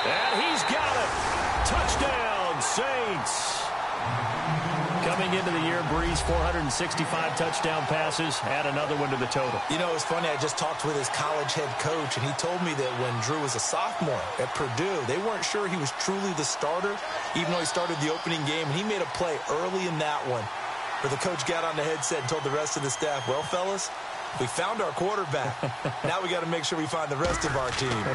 And he's got it. Touchdown, Saints. Coming into the year, Breeze, 465 touchdown passes. Add another one to the total. You know, it's funny. I just talked with his college head coach, and he told me that when Drew was a sophomore at Purdue, they weren't sure he was truly the starter, even though he started the opening game. And he made a play early in that one where the coach got on the headset and told the rest of the staff, well, fellas, we found our quarterback. Now we got to make sure we find the rest of our team.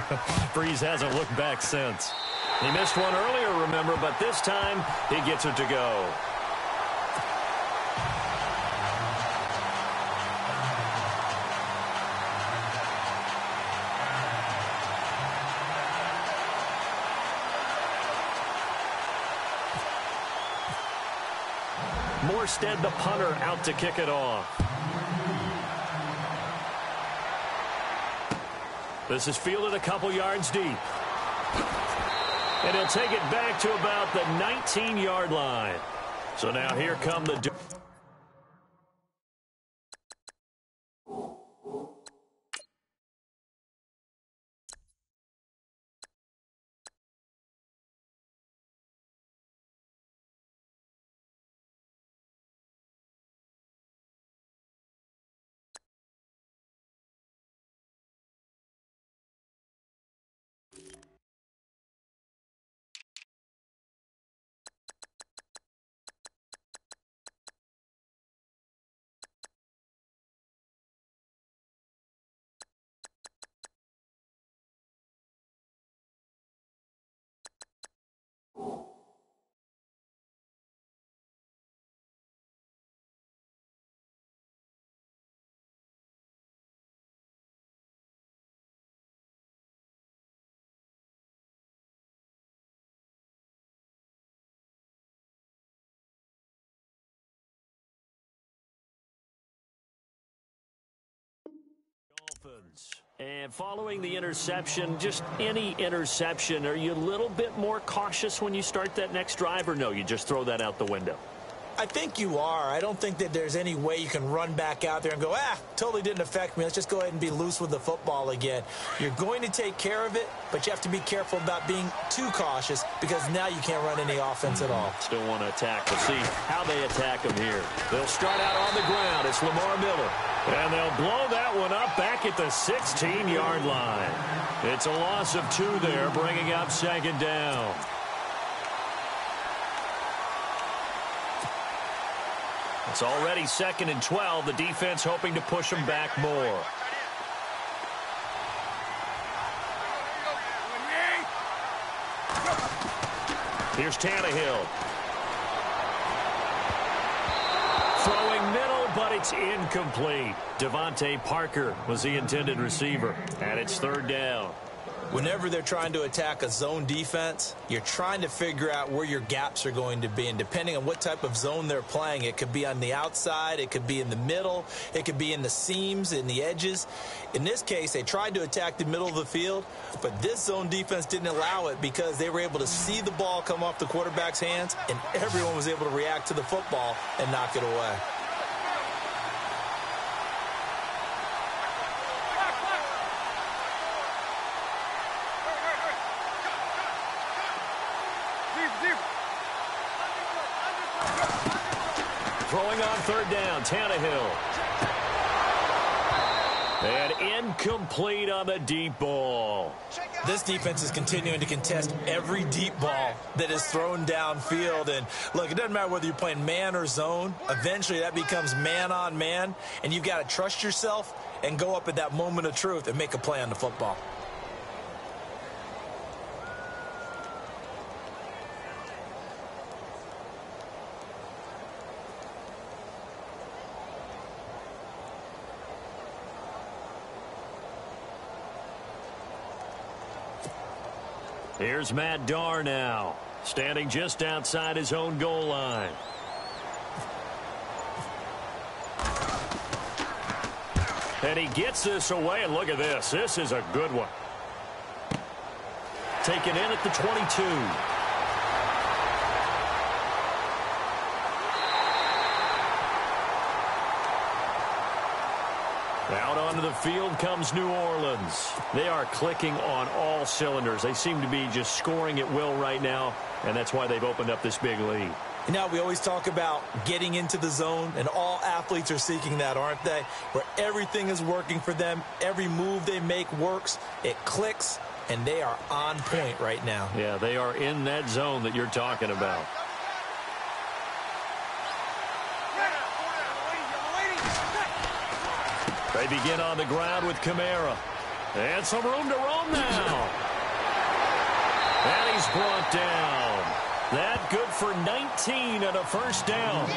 Breeze hasn't looked back since. He missed one earlier, remember, but this time he gets it to go. Morstead, the punter, out to kick it off. This is fielded a couple yards deep. And he'll take it back to about the 19-yard line. So now here come the... And following the interception, just any interception, are you a little bit more cautious when you start that next drive, or no, you just throw that out the window? I think you are. I don't think that there's any way you can run back out there and go, totally didn't affect me. Let's just go ahead and be loose with the football again. You're going to take care of it, but you have to be careful about being too cautious because now you can't run any offense at all. Still want to attack. We'll see how they attack them here. They'll start out on the ground. It's Lamar Miller. And they'll blow that one up back at the 16-yard line. It's a loss of 2 there, bringing up second down. It's already 2nd and 12. The defense hoping to push them back more. Here's Tannehill. Throwing middle, but it's incomplete. Devontae Parker was the intended receiver. And it's 3rd down. Whenever they're trying to attack a zone defense, you're trying to figure out where your gaps are going to be. And depending on what type of zone they're playing, it could be on the outside, it could be in the middle, it could be in the seams, in the edges. In this case, they tried to attack the middle of the field, but this zone defense didn't allow it because they were able to see the ball come off the quarterback's hands, and everyone was able to react to the football and knock it away. Throwing on 3rd down, Tannehill. And incomplete on the deep ball. This defense is continuing to contest every deep ball that is thrown downfield. And, look, it doesn't matter whether you're playing man or zone. Eventually that becomes man on man, and you've got to trust yourself and go up at that moment of truth and make a play on the football. Here's Matt Darr now, standing just outside his own goal line. And he gets this away, and look at this. This is a good one. Taken in at the 22. Out onto the field comes New Orleans. They are clicking on all cylinders. They seem to be just scoring at will right now, and that's why they've opened up this big lead. Now, we always talk about getting into the zone, and all athletes are seeking that, aren't they? Where everything is working for them. Every move they make works. It clicks, and they are on point right now. Yeah, they are in that zone that you're talking about. They begin on the ground with Kamara. And some room to roam now. And he's brought down. That good for 19 and a first down.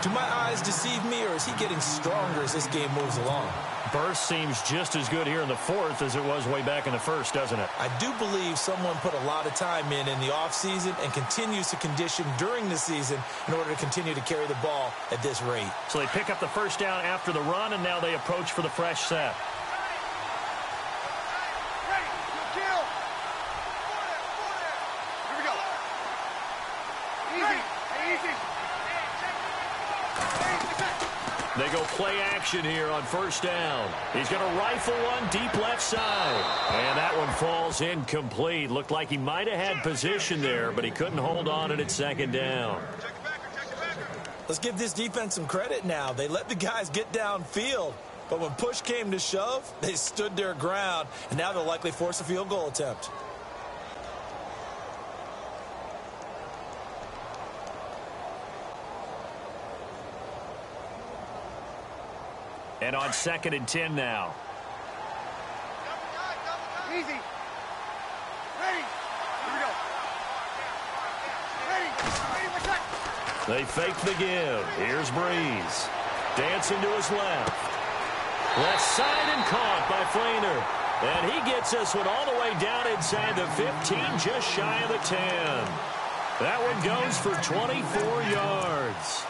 Do my eyes deceive me, or is he getting stronger as this game moves along? Burst seems just as good here in the fourth as it was way back in the first, doesn't it? I do believe someone put a lot of time in the offseason and continues to condition during the season in order to continue to carry the ball at this rate. So they pick up the first down after the run, and now they approach for the fresh set. They go play action here on first down. He's going to rifle one deep left side. And that one falls incomplete. Looked like he might have had position there, but he couldn't hold on at second down. Let's give this defense some credit now. They let the guys get downfield. But when push came to shove, they stood their ground. And now they'll likely force a field goal attempt. And on 2nd and 10 now. Easy. Ready. Here we go. Ready. They fake the give. Here's Breeze. Dancing to his left. Left side and caught by Flainer. And he gets this one all the way down inside the 15, just shy of the 10. That one goes for 24 yards.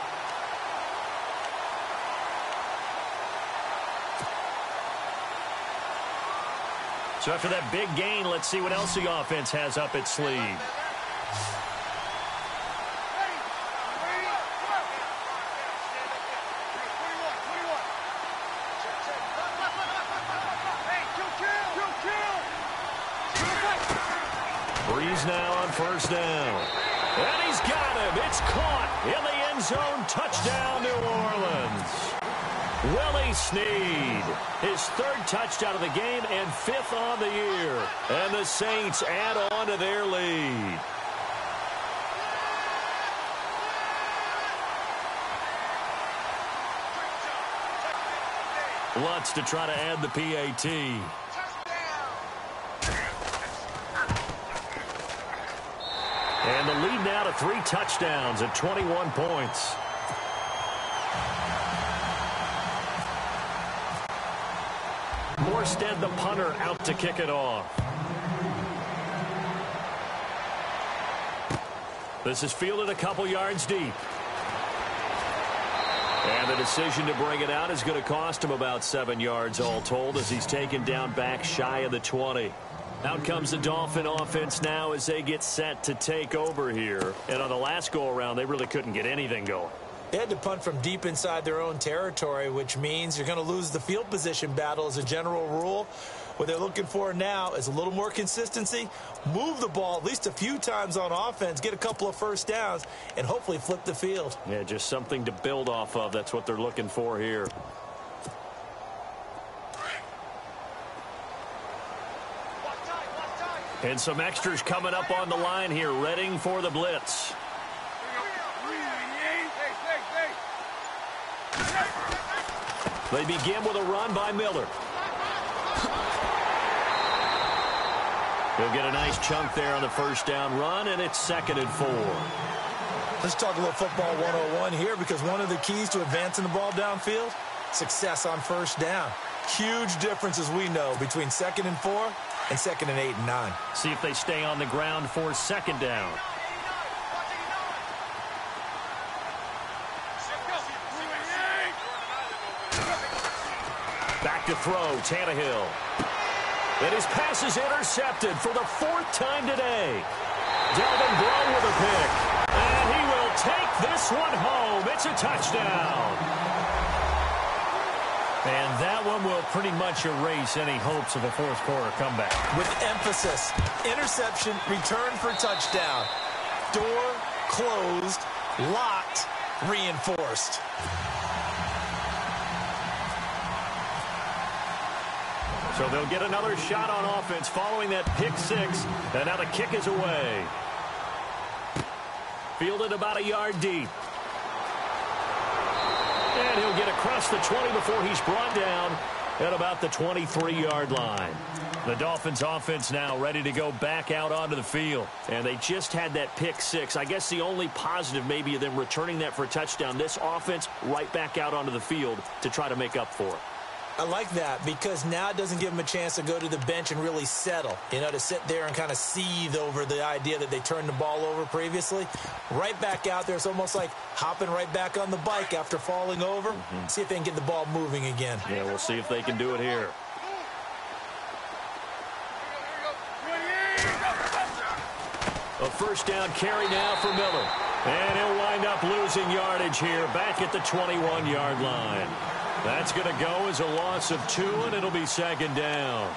So after that big gain, let's see what else the offense has up its sleeve. Breeze now on first down. And he's got him. It's caught in the end zone. Touchdown, New Orleans. Willie Snead, his 3rd touchdown of the game and 5th on the year. And the Saints add on to their lead. Lutz to try to add the PAT. And the lead now to 3 touchdowns at 21 points. Morstead, the punter, out to kick it off. This is fielded a couple yards deep. And the decision to bring it out is going to cost him about 7 yards all told as he's taken down back shy of the 20. Out comes the Dolphin offense now as they get set to take over here. And on the last go-around, they really couldn't get anything going. They had to punt from deep inside their own territory, which means you're going to lose the field position battle as a general rule. What they're looking for now is a little more consistency, move the ball at least a few times on offense, get a couple of first downs, and hopefully flip the field. Yeah, just something to build off of. That's what they're looking for here. And some extras coming up on the line here, readying for the blitz. They begin with a run by Miller. He'll get a nice chunk there on the first down run, and it's 2nd and 4. Let's talk a little football 101 here, because one of the keys to advancing the ball downfield, success on first down. Huge difference, as we know, between 2nd and 4 and 2nd and 8 and 9. See if they stay on the ground for 2nd down. Back to throw, Tannehill. And his pass is intercepted for the 4th time today. Delvin Breaux with a pick. And he will take this one home. It's a touchdown. And that one will pretty much erase any hopes of a 4th quarter comeback. With emphasis, interception, return for touchdown. Door closed, locked, reinforced. So they'll get another shot on offense following that pick 6. And now the kick is away. Fielded about a yard deep. And he'll get across the 20 before he's brought down at about the 23-yard line. The Dolphins offense now ready to go back out onto the field. And they just had that pick 6. I guess the only positive maybe of them returning that for a touchdown. This offense right back out onto the field to try to make up for it. I like that because now it doesn't give them a chance to go to the bench and really settle, to sit there and kind of seethe over the idea that they turned the ball over previously. Right back out there, it's almost like hopping right back on the bike after falling over. See if they can get the ball moving again. Yeah, we'll see if they can do it here. A 1st down carry now for Miller. And he'll wind up losing yardage here back at the 21-yard line. That's going to go as a loss of 2, and it'll be 2nd down.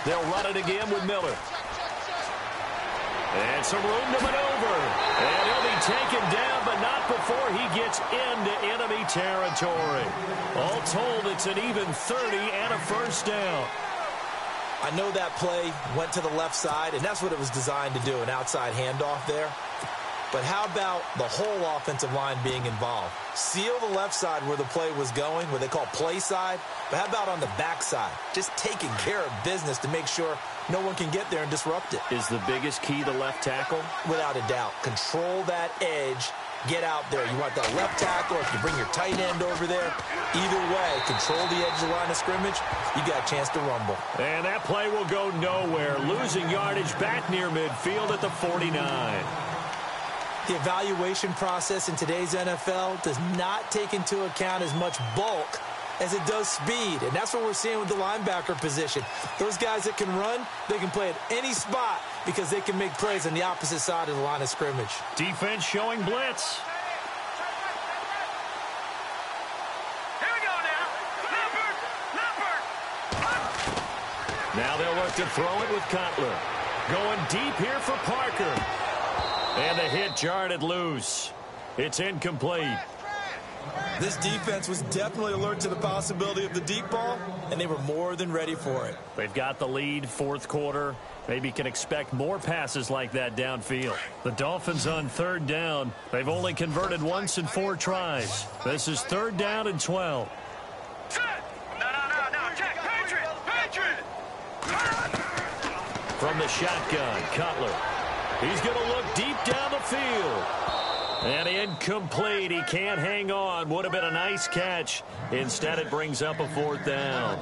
They'll run it again with Miller. And some room to maneuver. And he'll be taken down, but not before he gets into enemy territory. All told, it's an even 30 and a 1st down. I know that play went to the left side, and that's what it was designed to do, an outside handoff there. But how about the whole offensive line being involved? Seal the left side where the play was going, what they call play side. But how about on the back side? Just taking care of business to make sure no one can get there and disrupt it. Is the biggest key the left tackle? Without a doubt. Control that edge. Get out there. You want that left tackle, if you bring your tight end over there. Either way, control the edge of the line of scrimmage. You got a chance to rumble. And that play will go nowhere. Losing yardage back near midfield at the 49. The evaluation process in today's NFL does not take into account as much bulk as it does speed. And that's what we're seeing with the linebacker position. Those guys that can run, they can play at any spot because they can make plays on the opposite side of the line of scrimmage. Defense showing blitz. Here we go now. Now they'll look to throw it with Cutler. Going deep here for Parker. And the hit jarred loose. It's incomplete. This defense was definitely alert to the possibility of the deep ball, and they were more than ready for it. They've got the lead, 4th quarter. Maybe can expect more passes like that downfield. The Dolphins on 3rd down. They've only converted once in 4 tries. This is 3rd down and 12. No, check. Patriot! From the shotgun, Cutler. He's going to look deep down the field. And incomplete. He can't hang on. Would have been a nice catch. Instead, it brings up a 4th down.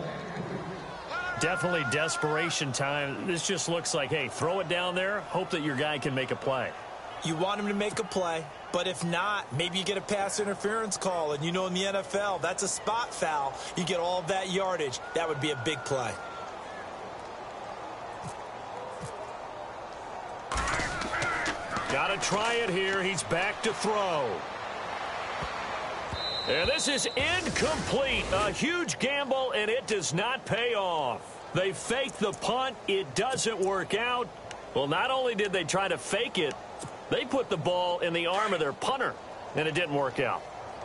Definitely desperation time. This just looks like, hey, throw it down there. Hope that your guy can make a play. You want him to make a play, but if not, maybe you get a pass interference call. And in the NFL, that's a spot foul. You get all of that yardage. That would be a big play. Got to try it here. He's back to throw. And this is incomplete. A huge gamble, and it does not pay off. They fake the punt. It doesn't work out. Well, not only did they try to fake it, they put the ball in the arm of their punter. and it didn't work out.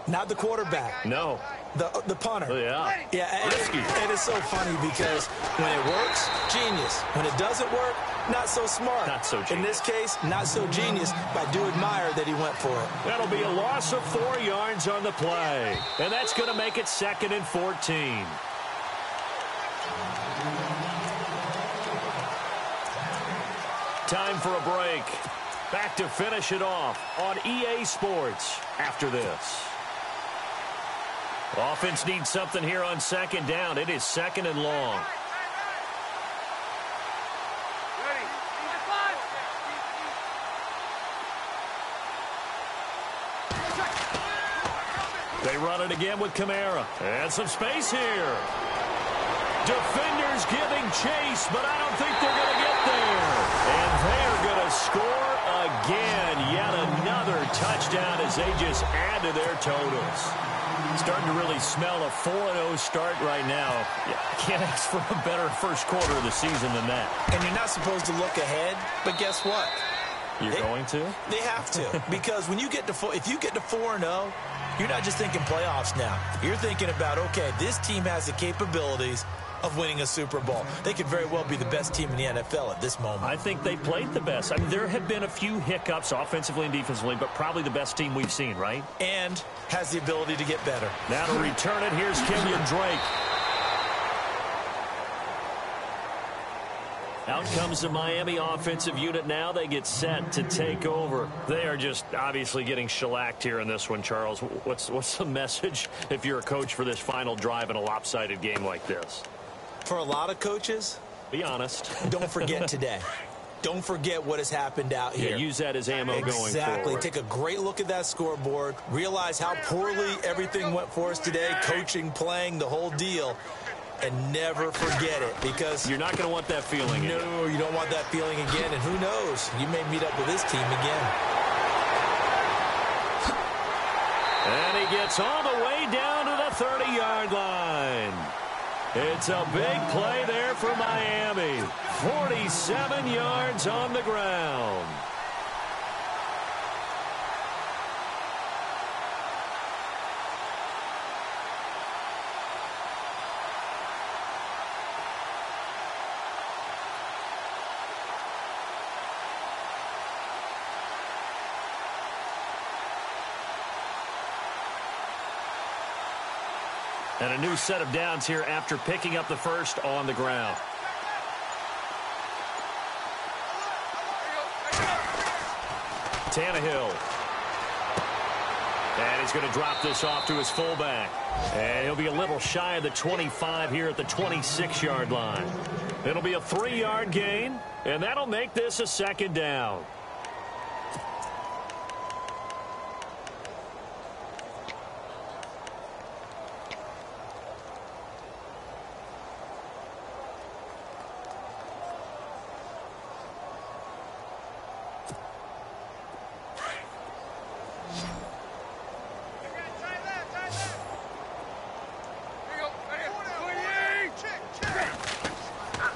Not the quarterback. No. The punter. Oh, yeah. Yeah, and it's so funny because when it works, genius. When it doesn't work, not so smart. Not so genius. In this case, not so genius, but I do admire that he went for it. That'll be a loss of 4 yards on the play. And that's going to make it 2nd and 14. Time for a break. Back to finish it off on EA Sports after this. Offense needs something here on 2nd down. It is 2nd and long. They run it again with Kamara. And some space here. Defenders giving chase, but I don't think they're going to get there. And they're going to score again. Yet another touchdown as they just add to their totals. Starting to really smell a 4-0 start right now. Yeah, can't ask for a better first quarter of the season than that. And you're not supposed to look ahead, but guess what? You're going to? They have to. Because when you get to if you get to 4-0, you're not just thinking playoffs now. You're thinking about, okay, this team has the capabilities of winning a Super Bowl. They could very well be the best team in the NFL at this moment. I think they played the best. I mean, there have been a few hiccups offensively and defensively, but probably the best team we've seen, right? And has the ability to get better. Now to return it, here's Kenyon Drake. Out comes the Miami offensive unit now. They get set to take over. They are just obviously getting shellacked here in this one, Charles. What's the message if you're a coach for this final drive in a lopsided game like this? For a lot of coaches, be honest. Don't forget today. Don't forget what has happened out here. Yeah, use that as ammo going forward. Exactly. Take a great look at that scoreboard. Realize how poorly everything went for us today. Coaching, playing, the whole deal. And never forget it, because you're not going to want that feeling again. No, you don't want that feeling again. And who knows? You may meet up with this team again. And he gets all the way down to the 30-yard line. It's a big play there for Miami. 47 yards on the ground. And a new set of downs here after picking up the first on the ground. Tannehill. And he's going to drop this off to his fullback. And he'll be a little shy of the 25 here at the 26-yard line. It'll be a 3-yard gain, and that'll make this a 2nd down.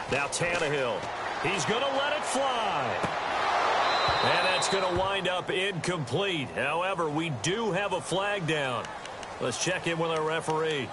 Now Tannehill, he's going to let it fly. And that's going to wind up incomplete. However, we do have a flag down. Let's check in with our referee.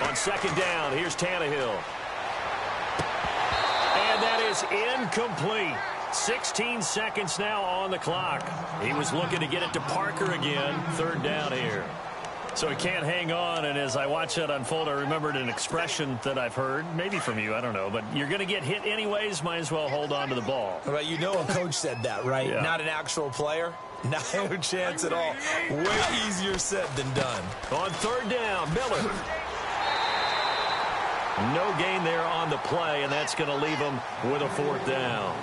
On 2nd down, here's Tannehill. And that is incomplete. 16 seconds now on the clock. He was looking to get it to Parker again. 3rd down here. So he can't hang on, and as I watch that unfold, I remembered an expression that I've heard, maybe from you, I don't know, but you're going to get hit anyways, might as well hold on to the ball. Well, you know a coach said that, right? Yeah. Not an actual player. No chance at all. Way easier said than done. On 3rd down, Miller. No gain there on the play, and that's going to leave him with a 4th down.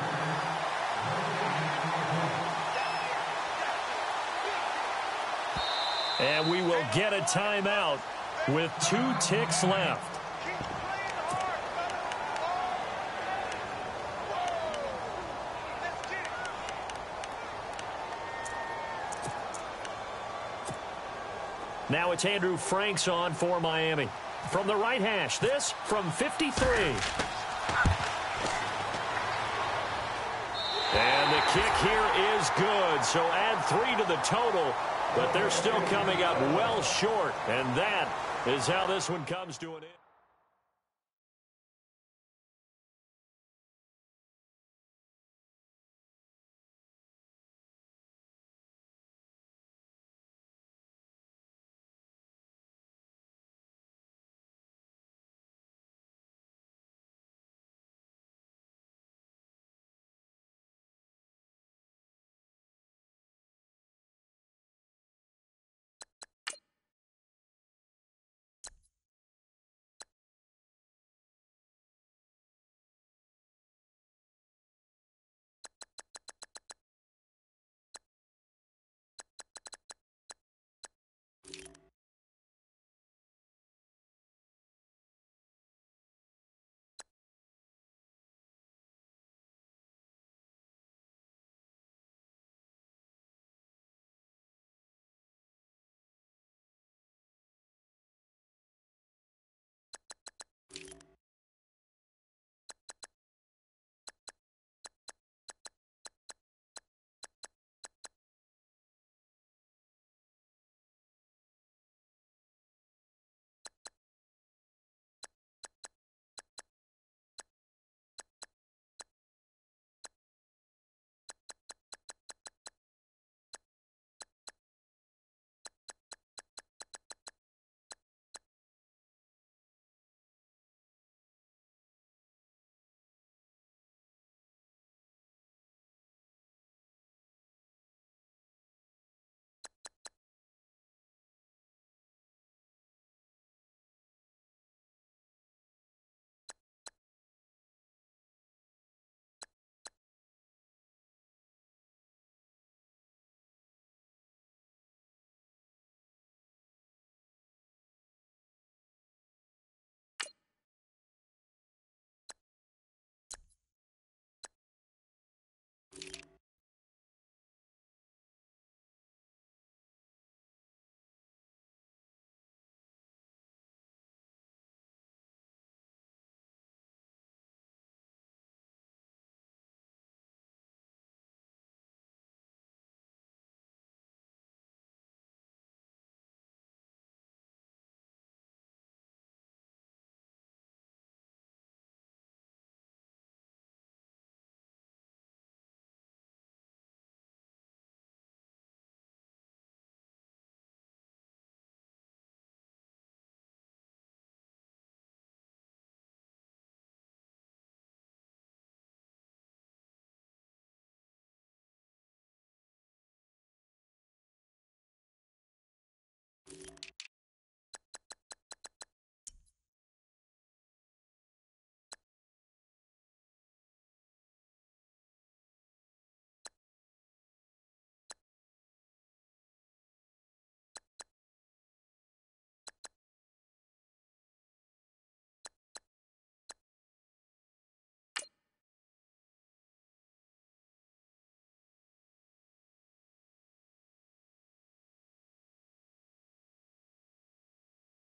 And we will get a timeout with 2 ticks left. Now it's Andrew Franks on for Miami. From the right hash, this from 53. And the kick here is good, so add 3 to the total, but they're still coming up well short, and that is how this one comes to an end.